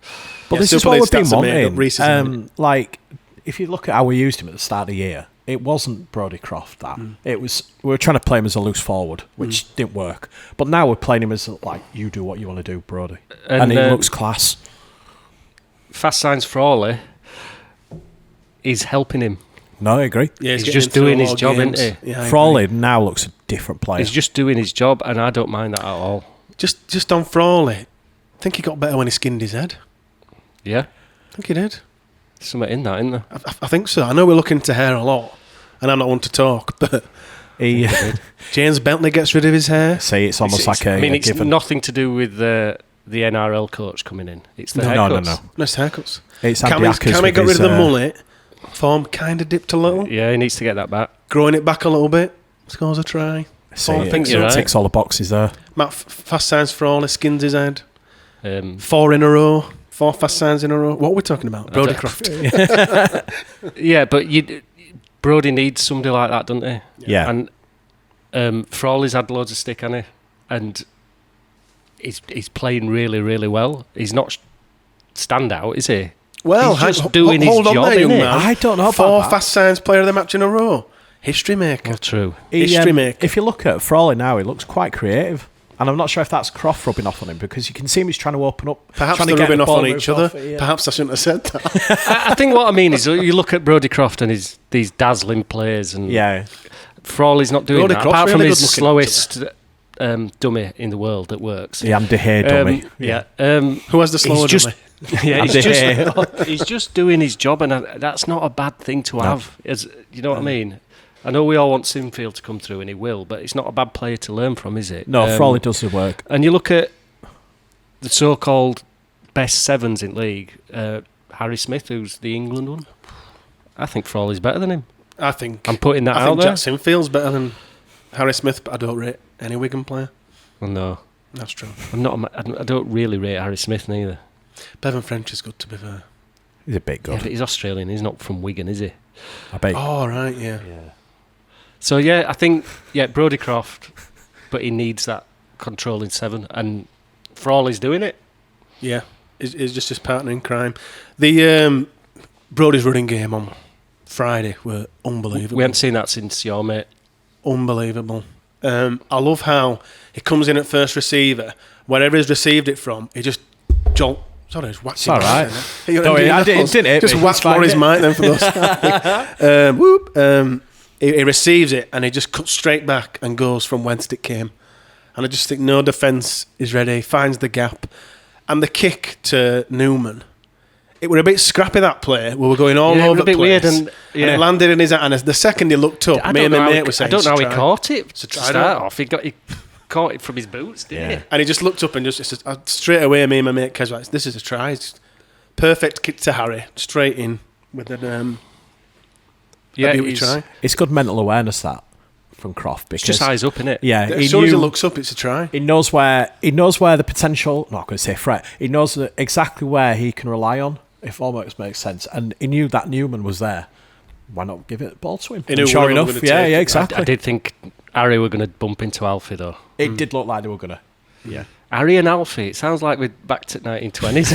But Yeah, this is Super what League we've been stats are made up. wanting. Reece is in it. Like, if you look at how we used him at the start of the year, it wasn't Brodie Croft that. It was, we were trying to play him as a loose forward, which didn't work. But now we're playing him as, like, you do what you want to do, Brodie. And he looks class. Fast Signs Frawley is helping him. No, I agree. Yeah, He's getting just him through doing his more job, games. isn't he? Yeah, I agree. Frawley now looks a different player. He's just doing his job, and I don't mind that at all. Just on Frawley, I think he got better when he skinned his head. Yeah, I think he did. something in that, isn't there? I think so. I know we're looking into hair a lot, and I'm not one to talk, but he, James Bentley gets rid of his hair. see, it's almost like a, I mean, a it's given. nothing to do with the NRL coach coming in. It's the No, haircuts. no. Nice haircuts. It's Andy Ackers Cammy with got rid his, of the mullet. Form kind of dipped a little. Yeah, he needs to get that back. Growing it back a little bit. Scores a try. See, Form it thinks you're right. ticks all the boxes there. Matt Fast Signs Frawley skins his head. 4 4 in a row. 4 Fast Signs in a row. What are we talking about? Brodie Croft. Yeah, but Brodie needs somebody like that, doesn't he? Yeah. And Frawley's had loads of stick, hasn't he? And he's playing really, really well. He's not standout, is he? Well, He's just doing his hold on job, there, young innit? man. I don't know about 4 that. Fast Signs player of the match in a row. History maker. Well, true. History maker. If you look at Frawley now, he looks quite creative. And I'm not sure if that's Croft rubbing off on him, because you can see him he's trying to open up. Perhaps trying they're to get rubbing the off ball on moved each other. off it, yeah. Perhaps I shouldn't have said that. I think what I mean is you look at Brodie Croft and these dazzling plays, and Yeah. Frawley's not doing Brodie that. Croft's Apart from really his good looking, slowest dummy in the world that works. The Andy Hay dummy. Yeah. Who has the slower he's dummy? Yeah, Andy Hay. he's just doing his job, and that's not a bad thing to have. You know what I mean? I know we all want Sinfield to come through, and he will, but it's not a bad player to learn from, is it? No, Frawley does the work. And you look at the so-called best sevens in league, Harry Smith, who's the England one. I think Frawley's better than him. I think. I'm putting that I out think there. Jack Sinfield's better than Harry Smith, but I don't rate any Wigan player. Well, no, That's true. I don't really rate Harry Smith neither. Bevan French is good, to be fair. He's a bit Yeah, good. but he's Australian. He's not from Wigan, is he? I bet. Oh, right, yeah. So yeah, I think Brodie Croft, but he needs that controlling 7, and Frawley's doing it. Yeah, it's just his partner in crime. The Brodie's running game on Friday were unbelievable. We haven't seen that since your mate. Unbelievable. I love how he comes in at first receiver. Wherever he's received it from, he just Sorry, it's whacked. It's all right. He Don't worry, I didn't hit Just me. whacked It's fine. Morris Mike then for those. He receives it and he just cuts straight back and goes from whence it came. And I just think no defence is ready. Finds the gap, and the kick to Newman. It were a bit scrappy, that play. We were going all Yeah, it over was a bit the place, weird, and it landed in his hand. And the second he looked up, me and my mate were saying, I don't know how he "It's a try." caught it. It's a To try, start don't off, he caught it from his boots, didn't Yeah. he? And he just looked up and just straight away, me and my mate Kez like, this is a try. It's perfect kick to Harry, straight in with a beauty he's try. It's good mental awareness, that, from Croft. Because, just eyes up, innit? yeah, As soon as he looks up, it's a try. He knows where the potential. Not going to say threat. He knows exactly where he can rely on. If almost makes sense, and he knew that Newman was there. Why not give it the ball to him? He knew And sure one of them enough, were gonna yeah, take yeah, it. exactly. I did think Harry were going to bump into Alfie, though. It did look like they were gonna. Yeah, Harry and Alfie. It sounds like we're back to 1920s.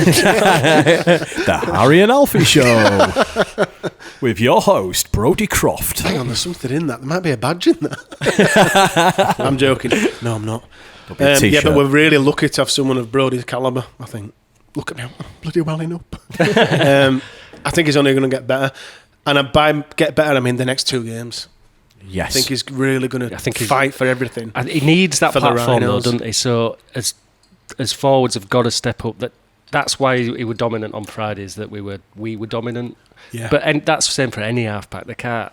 the Harry and Alfie show. with your host, Brody Croft. Hang on, there's something in that. There might be a badge in that. I'm joking. No, I'm not. Yeah, but we're really lucky to have someone of Brody's calibre, I think. Look at me, I'm bloody welling up. I think he's only going to get better. And by get better, I mean the next 2 games. Yes. I think he's really going to fight for everything. And he needs that platform, though, doesn't he? So as forwards have got to step up. That's why he was dominant on Fridays, that we were dominant. Yeah. But that's the same for any half-back. They can't...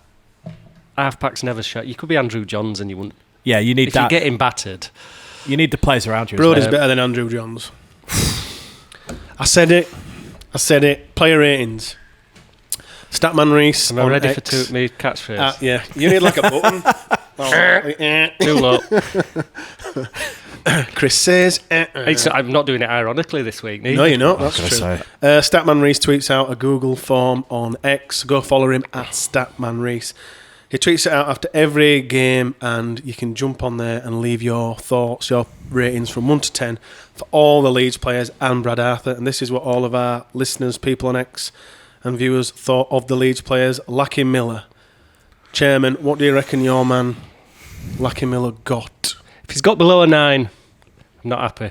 Half-backs never shut. You could be Andrew Johns and you wouldn't... Yeah, you need if that... you're getting battered... You need the players around you. Brody's better than Andrew Johns. I said it. Player ratings. Statman Reese. Am I ready for me catchphrase? Yeah. You need like a button. Too low. Chris says... I'm not doing it ironically this week, No, you're not. That's true. Statman Reese tweets out a Google form on X. Go follow him at Statman Reese. He tweets it out after every game, and you can jump on there and leave your thoughts, your ratings from 1 to 10 for all the Leeds players and Brad Arthur. And this is what all of our listeners, people on X and viewers thought of the Leeds players. Lackey Miller. Chairman, what do you reckon your man Lackey Miller got? If he's got below a 9, I'm not happy.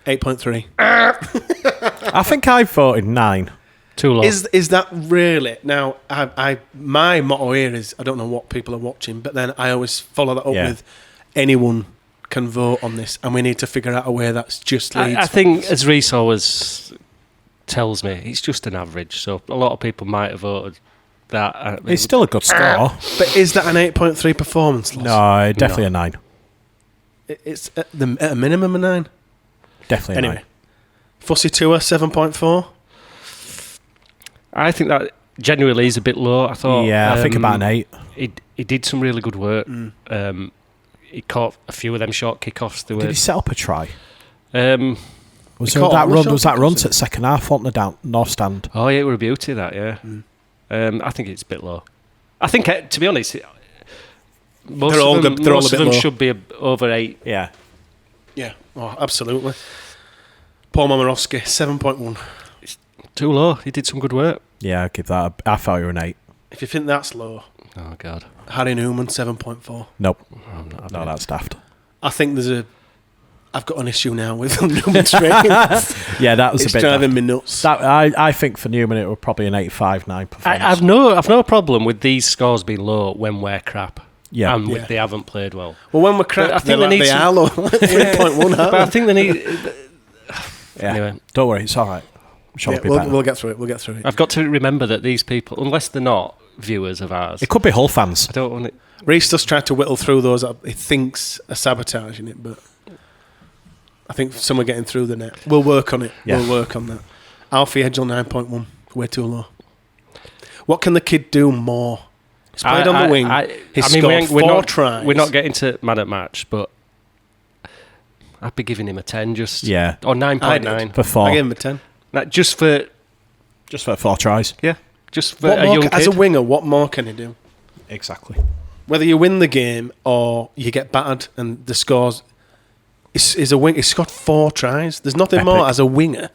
8.3. I think I voted 9. Too low. Is that really? Now, my motto here is, I don't know what people are watching, but then I always follow that up with anyone can vote on this, and we need to figure out a way that's just Leeds. I think, as Reece always tells me, it's just an average, so a lot of people might have voted that. It's still a good score. But is that an 8.3 performance loss? No, definitely a 9. It's at a minimum a 9? Definitely a 9. Fussy Tour, 7.4? I think that genuinely is a bit low. I thought. Yeah, I think about an 8. He did some really good work. He caught a few of them short kickoffs. Did he set up a try? Was that run to the second half, wasn't it, down North Stand? Oh yeah, it was a beauty that. Yeah. I think it's a bit low. I think, to be honest, most of them should be over 8. Yeah. Yeah. Oh, absolutely. Paul Momorowski, 7.1. Too low. He did some good work. Yeah, I'd give that I thought you were an 8. If you think that's low... Oh, God. Harry Newman, 7.4. Nope. No, that's daft. I think I've got an issue now with Newman's rating. Yeah, that was a bit It's driving me nuts. I think for Newman it was probably an 8.5-9 performance. I've no problem with these scores being low when we're crap. Yeah. And they haven't played well. Well, when we're crap, I think they are low. 3.1. But I think they need... Yeah. Anyway. Don't worry, it's all right. We'll get through it. I've got to remember that these people, unless they're not viewers of ours... It could be Hull fans. I don't want it... Reece just tried to whittle through those that he thinks are sabotaging it, but I think some are getting through the net. We'll work on it. Yeah. We'll work on that. Alfie Edgell, 9.1. Way too low. What can the kid do more? He's played on the wing. He's scored 4 tries. We're not getting to man at match, but I'd be giving him a 10 just... Yeah. Or 9.9. For 4. I gave him a 10. Just for 4 tries. Yeah. Just for a young kid. As a winger, what more can he do? Exactly. Whether you win the game or you get battered and the scores... He's a wing. He's scored 4 tries. There's nothing more as a winger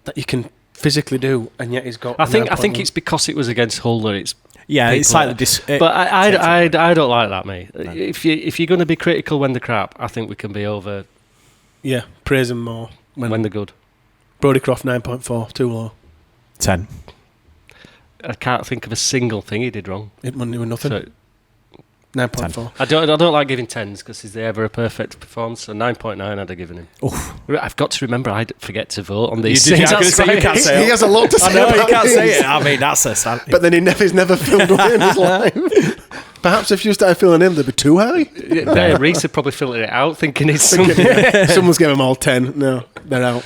that you can physically do, and yet he's got... I think it's because it was against Hull that it's... Yeah, it's slightly... But I don't like that, mate. No. If you're going to be critical when they're crap, I think we can be over... Yeah, praise them more. When they're good. Brody Croft, 9.4. Too low. 10. I can't think of a single thing he did wrong. It wasn't doing nothing. So, 9.4. I don't like giving 10s because is there ever a perfect performance? So 9.9 I'd have given him. Oof. I've got to remember I forget to vote on these things. You can't say it. He has a lot to say. I know, about you can't these. say it. I mean, that's a... But then he's never filmed one in his life. Perhaps if you started filling him, they'd be too high. Yeah, Reece had probably filtered it out thinking it's someone's giving them all 10. No, they're out.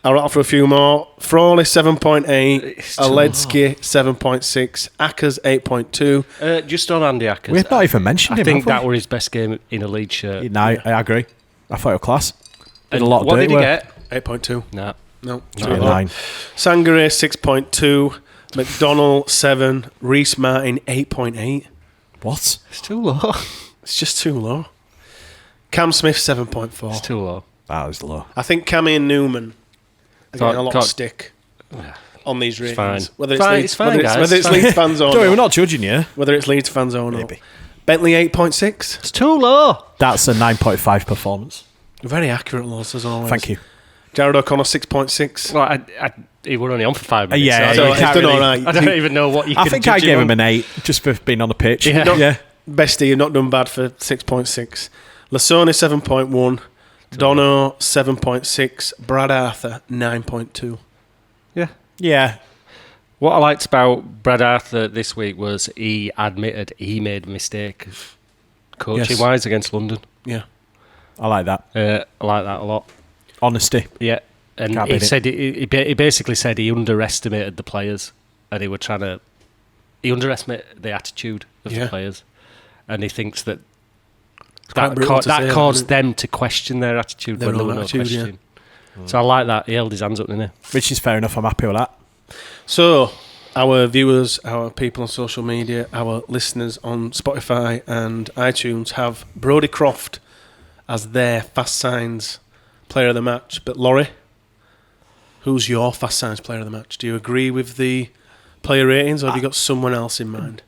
I'll rattle for a few more. Frawley, 7.8. Aledzki, 7.6. Ackers, 8.2. Just on Andy Ackers. We've not even mentioned him. I think that was his best game in a Leeds shirt. No, I agree. I thought it was class. Did a lot of what did he get? 8.2. No. 9. Sangare, 6.2. McDonnell, 7. Reece Martin, 8.8. What? It's too low. It's just too low. Cam Smith, 7.4. It's too low. That was low. I think Cammy and Newman are getting a lot of stick. on these ratings. fine. Whether It's fine, guys. Whether it's Leeds fans or Joey, we're not. not judging you. Whether it's Leeds fans or not. Maybe. Bentley 8.6. It's too low. That's a 9.5 performance. Very accurate, Loz, as always. Thank you. Jared O'Connor 6.6. Well, he were only on for 5 minutes. yeah, so you He's can't done really- all right. I don't even know what you I can think judge I gave him on. an 8 just for being on the pitch. Yeah. yeah. Bestie, you've not done bad for 6.6. Lasoni 7.1. Dono 7.6. Brad Arthur 9.2. Yeah. Yeah. What I liked about Brad Arthur this week was he admitted he made a mistake coaching-wise against London. Yeah. I like that. I like that a lot. Honesty. Yeah. And Can't he beat it. said he basically said he underestimated the players, and he underestimated the attitude of Yeah. the players, and he thinks that quite brutal to say, caused isn't it? them to question their attitude Their when there own were no attitude, yeah. question. So I like that. He held his hands up, didn't he? Which is fair enough. I'm happy with that. So, our viewers, our people on social media, our listeners on Spotify and iTunes have Brodie Croft as their Fast Signs player of the match. But Laurie, who's your Fast Signs player of the match? Do you agree with the player ratings, or have you got someone else in mind?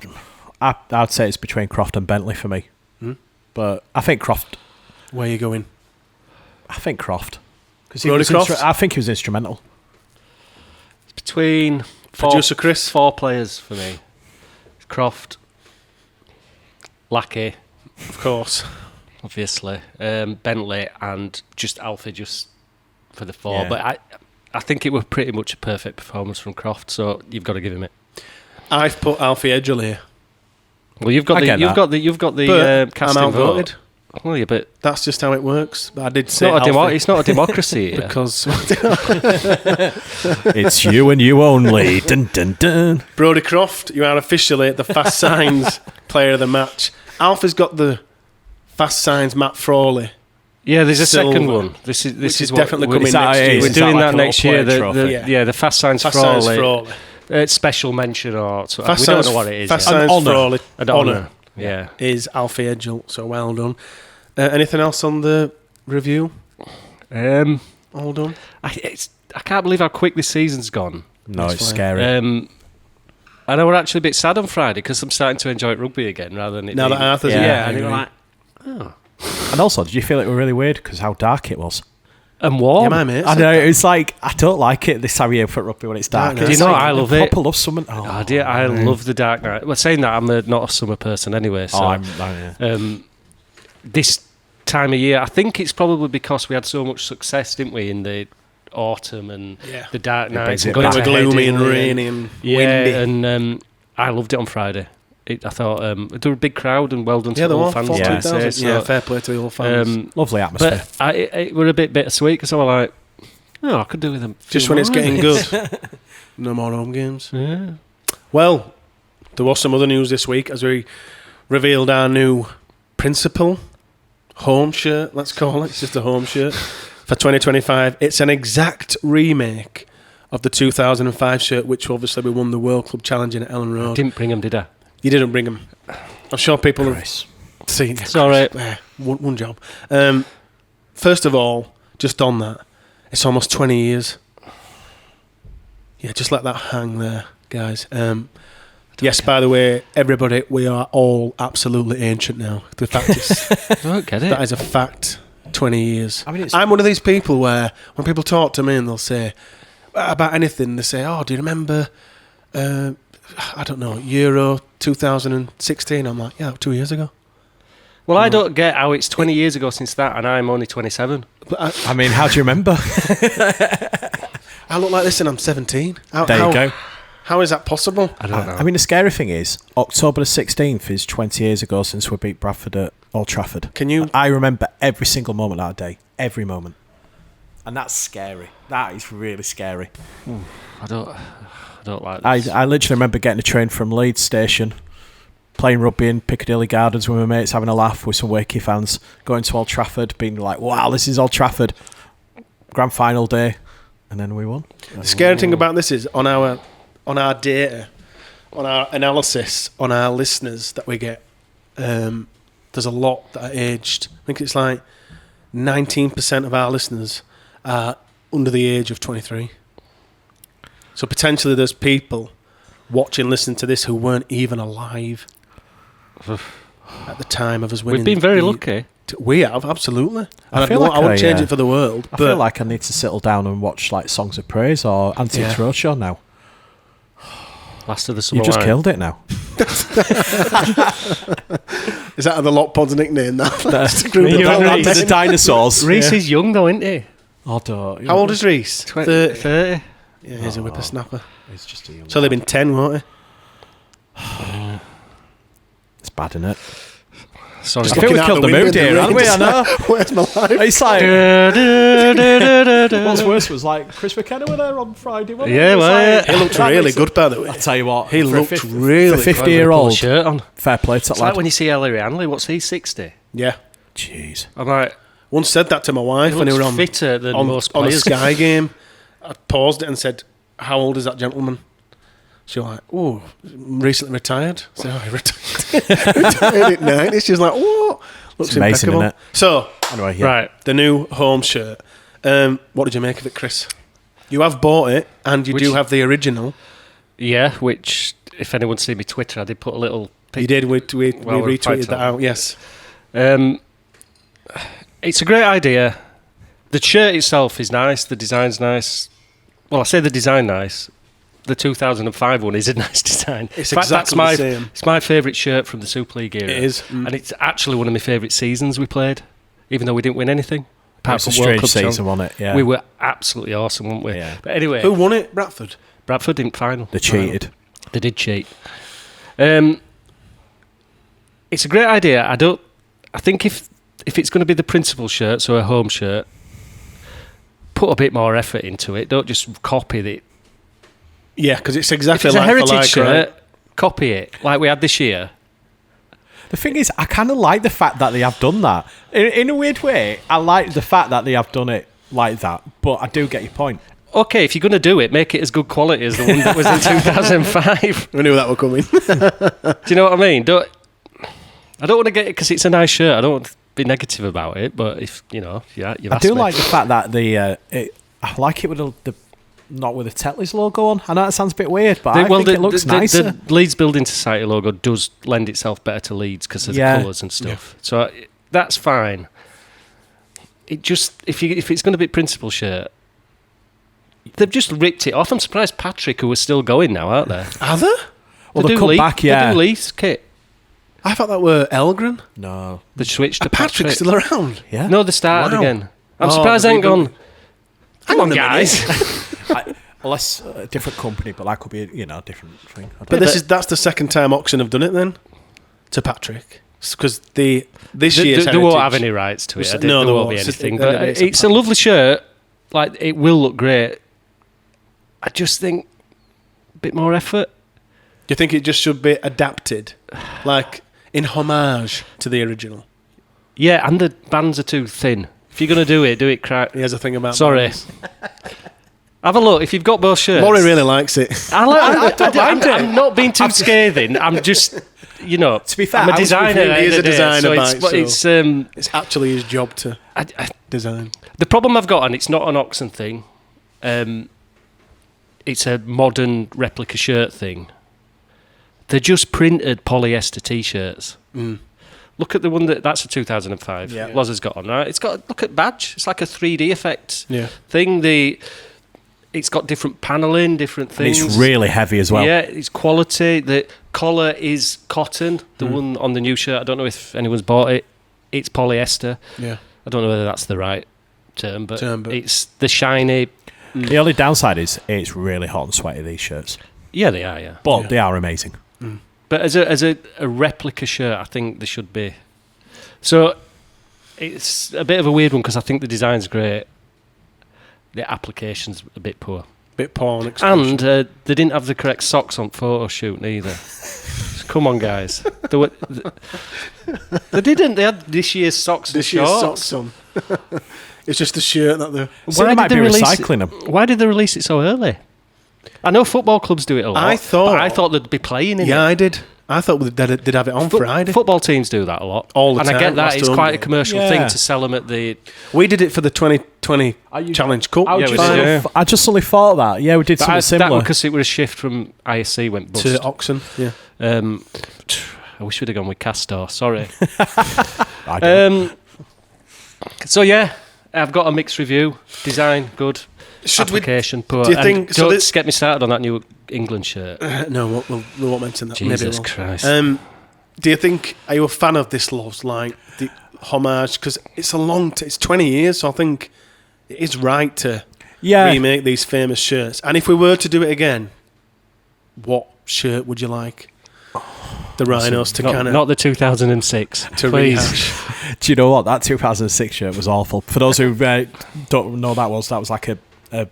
I'd say it's between Croft and Bentley for me. But I think Croft. Where are you going? I think Croft. Because Brodie Croft? I think he was instrumental. It's between Producer Chris? 4 players for me. Croft, Lackey, Of course. obviously, Bentley, and just Alfie just for the 4. Yeah. But I think it was pretty much a perfect performance from Croft, so you've got to give him it. I've put Alfie Edgell here. Well, you've got I get that. you've got the But casting I'm vote. outvoted. Well, yeah, but That's just how it works. But I did it's say not, Alfie it's not a democracy here. because It's you and you only. Dun, dun, dun. Brodie Croft, you are officially the Fast Signs player of the match. Alfie's got the Fast Signs Matt Frawley. Yeah, there's a second Silver, one. This is which is what definitely we're- coming Is that next it year. is? We're Is that doing like that a next little year. player The, trophy? Yeah. the Fast Signs Fast Signs Frawley. Frawley. Special mention or so, Fast we Signs, don't know what it is. Fast yet. Signs honour. Frawley. An Honour honour. Yeah. is Alfie Edgell, so well done. Anything else on the review? All done? I can't believe how quick this season's gone. No, That's it's fine. scary. And I were actually a bit sad on Friday because I'm starting to enjoy rugby again rather than it Now that being- Arthur's yeah, in it, I and you were agree. like, And also, did you feel it were really weird because how dark it was? and warm. Yeah, my mate. I know, it's like, I don't like it this time of year for rugby when it's dark. No, no. It's Do you know like, what? I love proper it. love summer. Oh, dear, I love the dark night. Well, saying that, I'm not a summer person anyway. So yeah. this time of year, I think it's probably because we had so much success, didn't we, in the autumn and Yeah. the dark nights brings and it going back. to gloomy and Headingley rainy and yeah, windy. and I loved it on Friday. I thought there were a big crowd and well done Yeah, to there all were fans. 42,000. I'd say, Yeah, so, fair play to all fans. Lovely atmosphere. but it were a bit bittersweet because I was like, oh, I could do with them. Just when it's getting good. No more home games. Yeah. Well, there was some other news this week as we revealed our new principal home shirt, let's call it. It's just a home shirt for 2025. It's an exact remake of the 2005 shirt, which obviously we won the World Club Challenge in at Ellen Road. Didn't bring them, did I? You didn't bring them. I'm sure people have Chris. seen. It's all right. One job. First of all, just on that, it's almost 20 years. Yeah, just let that hang there, guys. Yes, by the way, everybody, we are all absolutely ancient now. The fact is, I don't get it. that is a fact. 20 years. I mean, it's- I'm one of these people where when people talk to me and they'll say about anything, they say, "Oh, do you remember? I don't know, Euro 2016." I'm like, "Yeah, 2 years ago." Well, I don't get how it's 20 years ago since that, and I'm only 27. But I mean, how do you remember? I look like this and I'm 17. There you go. How is that possible? I don't know. I mean, the scary thing is, October the 16th is 20 years ago since we beat Bradford at Old Trafford. Can you? I remember every single moment of that day. Every moment. And that's scary. That is really scary. I don't like this. I literally remember getting a train from Leeds station, playing rugby in Piccadilly Gardens with my mates, having a laugh with some Wakey fans, going to Old Trafford, being like, wow, this is Old Trafford. Grand final day. And then we won. The scary thing about this is on our data, on our analysis, on our listeners that we get, there's a lot that are aged. I think it's like 19% of our listeners are under the age of 23. So potentially there's people watching, listening to this who weren't even alive at the time of us winning. We've been very lucky. We have, absolutely. And I feel I like wouldn't change it for the world. I feel like I need to settle down and watch like Songs of Praise or Antiques Roadshow now. Last of the Summer You just Line. killed it now. Is that the Lot Pod's nickname now? The dinosaurs. Reese is young though, isn't he? Oh, don't. How old is Reese? 30. Yeah, he's a whippersnapper. He's just a young So they've been 10, won't they? It's bad, isn't it? Sorry. I feel we killed the mood here, haven't we? I know. Where's my life? It's like... What's worse was like Chris McKenna were there on Friday, wasn't Yeah, it? It was well, like- He looked that really makes good, by the way. I'll tell you what. He for a looked fif- really For a good. 50-year-old, shirt on. fair play to that It's like lad. when you see Ellery Hanley. What's he, 60? Yeah. Jeez. I'm like, Once said that to my wife he when he looks were on, fitter than most on a players. Sky game. I paused it and said, "How old is that gentleman?" She was like, "Oh, recently retired." So he retired at 90. She's like, "What?" Looks It's amazing, impeccable. isn't it? So, Anyway, yeah. right, the new home shirt. What did you make of it, Chris? You have bought it, and you Which- do have the original. Yeah, which, if anyone's seen me Twitter, I did put a little You did. We Well, we're retweeted fighting. that out. Yes. It's a great idea. The shirt itself is nice. The design's nice. Well, I say the design nice. The 2005 one is a nice design. It's In fact, exactly the same. It's my favourite shirt from the Super League era. It is. And it's actually one of my favourite seasons we played, even though we didn't win anything. Apart It's a from World strange Cup season, challenge. wasn't it? Yeah. We were absolutely awesome, weren't we? Yeah. But anyway, Who won it? Bradford. Bradford didn't final. They cheated. They did cheat. It's a great idea. I think if it's going to be the principal shirt, so a home shirt, put a bit more effort into it. Don't just copy it. Yeah, because it's If exactly it's a like for heritage like, shirt, right? copy it like we had this year. The thing is, I kind of like the fact that they have done that. In a weird way, I like the fact that they have done it like that, but I do get your point. Okay, if you're going to do it, make it as good quality as the one that was in 2005. We knew that were coming. Do you know what I mean? I don't want to get it because it's a nice shirt. I don't want to be negative about it, but if, you've I asked do me. like the fact that I like it with the not with the Tetley's logo on. I know that sounds a bit weird, but I think it looks nicer. The Leeds Building Society logo does lend itself better to Leeds because of the colours and stuff. So that's fine. It just if it's going to be principal shirt, they've just ripped it off. I'm surprised Patrick, who are still going now, aren't they? Are they? Well, they come back, yeah. They do Leeds kit. I thought that were Elgren. No. They switched to Patrick's still around. Yeah. No, they started Wow. again. I'm Oh, surprised they ain't they've been- gone. Come on, a minute. guys. Unless a different company, but that could be a different thing. I don't But know. that's the second time Oxen have done it then to Patrick, because this year's They won't heritage- have any rights to it. No, There they won't won't. be It's just- anything. then But it's a it's a lovely shirt. Like, it will look great. I just think a bit more effort. Do you think it just should be adapted, like in homage to the original? Yeah, and the bands are too thin. If you're going to do it crack. He has a thing about. Sorry. bands. Have a look. If you've got both shirts. Laurie really likes it. I don't mind it. I'm not being too scathing. I'm just, To be fair, I'm a I was with designer. you. at He is the a end of the day, designer, so Mike, it's It's actually his job to I- design. the problem I've got, and it's not an Oxen thing. It's a modern replica shirt thing. They're just printed polyester T-shirts. Look at the one that's a 2005. Yeah. Loz has got on, right? It's got, look at badge. It's like a 3D effect Yeah. thing. It's got different paneling, different And things. it's really heavy as well. Yeah, it's quality. The collar is cotton. The one on the new shirt, I don't know if anyone's bought it. It's polyester. Yeah. I don't know whether that's the right term, but Term, but- it's the shiny. The only downside is it's really hot and sweaty, these shirts. Yeah, they are. Yeah, But they are amazing. but as a replica shirt, I think they should be. So it's a bit of a weird one because I think the design's great. The application's a bit poor. Bit porn. And they didn't have the correct socks on photo shoot neither. Come on, guys. They didn't. They had this year's socks and this year's shorts. socks on. It's just the shirt that they're. So they might be recycling them. Why did they release it so early? I know football clubs do it a lot. I thought- but I thought they'd be playing in Yeah, it. I did. I thought they'd have it on Friday. Football teams do that a lot. All the and time, I get that. last It's home quite a game. commercial thing to sell them at the... We did it for the 2020 Challenge Cup. Yeah, we did. I just suddenly thought that. Yeah, we did something That similar. because it was a shift from ISC went bust. To Oxon, yeah. I wish we'd have gone with Castor. Sorry. I don't. So yeah, I've got a mixed review. Design good. Application poor. Do you think? Don't get me started on that new England shirt. No, we won't mention that. Jesus Maybe we'll. Christ. Do you think? Are you a fan of this, Loves? Like the homage? Because it's it's 20 years, so I think it is right to remake these famous shirts. And if we were to do it again, what shirt would you like? The Rhinos to kind of... Not the 2006, to please. rehash. Do you know what? That 2006 shirt was awful. For those who don't know, that was like a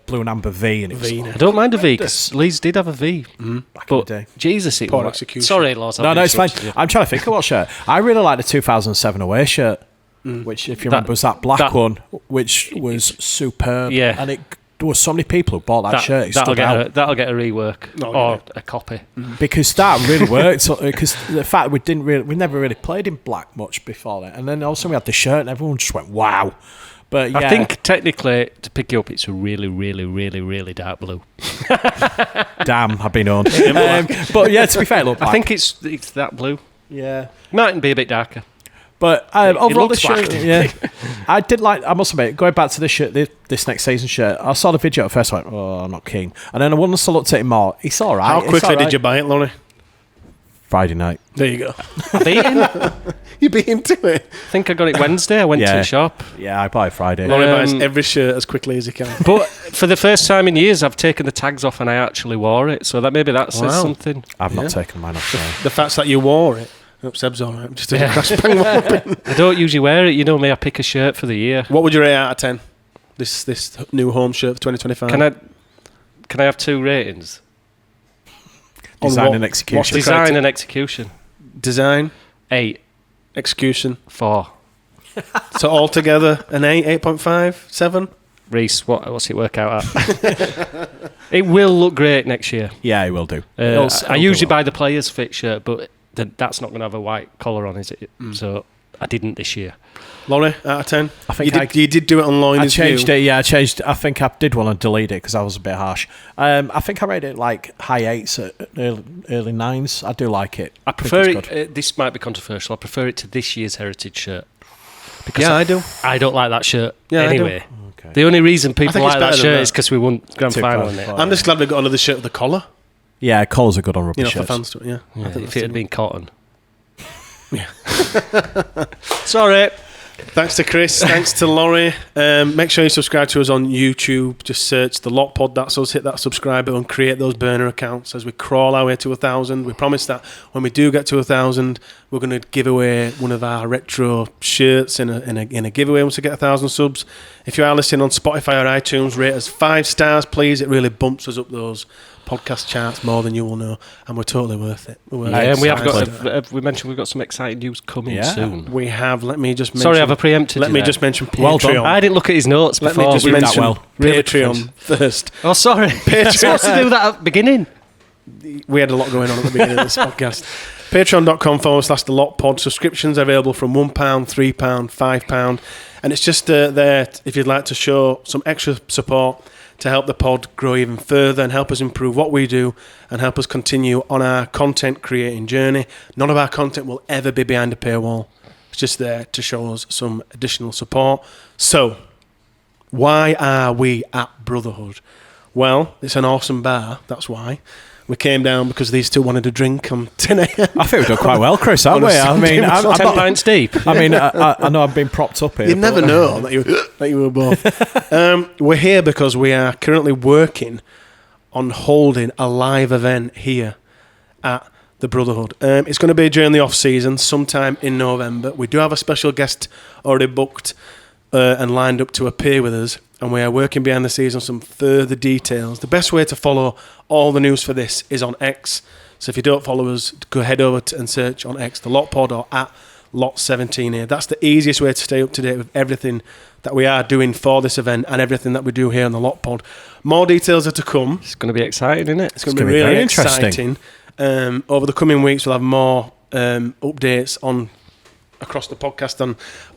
blue and amber V. And it was I don't mind a V, because Leeds did have a V. back in the But day. Jesus, it Poor was... execution. Sorry, Loz. No, it's fine. I'm trying to think of what shirt. I really like the 2007 away shirt, which, if you remember, was that black one, which was superb. Yeah. And there were so many people who bought that shirt. It stood out. That'll get a rework or a copy. Because that really worked. Because the fact we never really played in black much before that, and then also we had the shirt, and everyone just went wow. But yeah, I think technically, to pick you up, it's a really, really, really, really dark blue. damn, I've been on. But yeah, to be fair, look, I think it's that blue. yeah. Might be a bit darker. But overall, the looks black. shirt, yeah, I did like. I must admit, going back to this shirt, this next season shirt, I saw the video at first. I went, oh, I'm not keen, and then I once I looked at it more, it's all right. How quickly did you buy it, Lonnie? Friday night. There you go. I beat him. You beat into it. I think I got it Wednesday. I went to the shop. Yeah, I bought it Friday. Lonnie buys every shirt as quickly as he can. But for the first time in years, I've taken the tags off and I actually wore it. So that maybe that says something. I've not taken mine off. The fact that you wore it. Oops, Seb's all right. Just a crash bang open. I don't usually wear it. You know me, I pick a shirt for the year. What would you rate out of 10? This new home shirt for 2025. Can I have 2 ratings? Design and execution. Design and execution. Design, 8. execution. 4. So altogether, an 8, 8.5, 7? Reece, what's it work out at? It will look great next year. Yeah, it will do. I usually buy the players' fit shirt, but that's not going to have a white collar on, is it? So I didn't this year. Laurie, out of 10? I think you did do it online. I changed it. Yeah, I changed. I think I did want to delete it because I was a bit harsh. I think I rated it like high 8s, early 9s. I do like it. I prefer it. This might be controversial. I prefer it to this year's heritage shirt. Because I do. I don't like that shirt Yeah, anyway. Okay. The only reason people think it's like that better than shirt that. is because we won grand final in it. I'm just glad we got another shirt with the collar. Yeah, colours are good on rugby You know, for shirts. fans to it. Yeah. I think If it had been cotton. Yeah. Sorry. Thanks to Chris. Thanks to Laurie. Make sure you subscribe to us on YouTube. Just search the Lot Pod. That's us. Hit that subscribe button. Create those burner accounts as we crawl our way to 1,000. We promise that when we do get to 1,000, we're going to give away one of our retro shirts in a giveaway once we get 1,000 subs. If you are listening on Spotify or iTunes, rate us 5 stars, please. It really bumps us up those podcast charts more than you will know, and we're totally worth it. And we have got. We mentioned we've got some exciting news coming soon. We have. Let me just mention. Sorry, I've preempted. Let me just mention Patreon. Well done. I didn't look at his notes Let before. me just we did mention that well. Patreon first. Oh, sorry. You're supposed to do that at the beginning. We had a lot going on at the beginning of this podcast. Patreon.com/The Lot Pod. Subscriptions are available from £1, £3, £5, and it's just there if you'd like to show some extra support to help the pod grow even further and help us improve what we do and help us continue on our content creating journey. None of our content will ever be behind a paywall. It's just there to show us some additional support. So, why are we at Brotherhood? Well, it's an awesome bar, that's why. We came down because these two wanted a drink on 10 a.m. I think we've done quite well, Chris, haven't we? I mean, I'm 10 not, pints deep. I mean, I know I've been propped up here. You never know that you were both. We're here because we are currently working on holding a live event here at the Brotherhood. It's going to be during the off-season, sometime in November. We do have a special guest already booked and lined up to appear with us, and we are working behind the scenes on some further details. The best way to follow all the news for this is on X. So if you don't follow us, go head over and search on X, the Lot Pod or at Lot17 here. That's the easiest way to stay up to date with everything that we are doing for this event and everything that we do here on the Lot Pod. More details are to come. It's going to be exciting, isn't it? It's going to be really very exciting. Over the coming weeks, we'll have more updates on across the podcast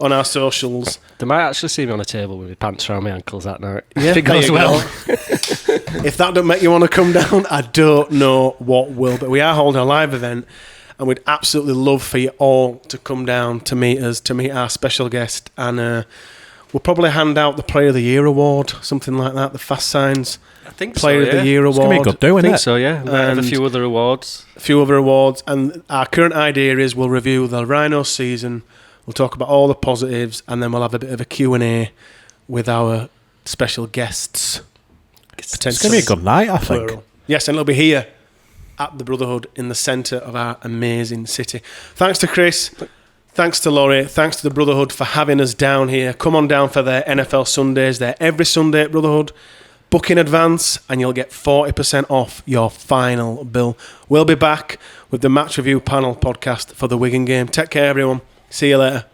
on our socials. They might actually see me on a table with my pants around my ankles that night. Yeah, if it goes well. If that don't make you want to come down, I don't know what will. But we are holding a live event, and we'd absolutely love for you all to come down to meet us, to meet our special guest, and we'll probably hand out the Player of the Year award, something like that. The Fast Signs Player of the Year award. It's going to be good doing I think it. so, yeah. We have a few other awards. And our current idea is we'll review the Rhinos season, we'll talk about all the positives, and then we'll have a bit of a Q&A with our special guests. It's going to be a good night, I think. Plural. Yes, and it'll be here at the Brotherhood in the centre of our amazing city. Thanks to Chris, thanks to Laurie, thanks to the Brotherhood for having us down here. Come on down for their NFL Sundays. They're every Sunday at Brotherhood. Book in advance and you'll get 40% off your final bill. We'll be back with the Match Review Panel podcast for the Wigan game. Take care, everyone. See you later.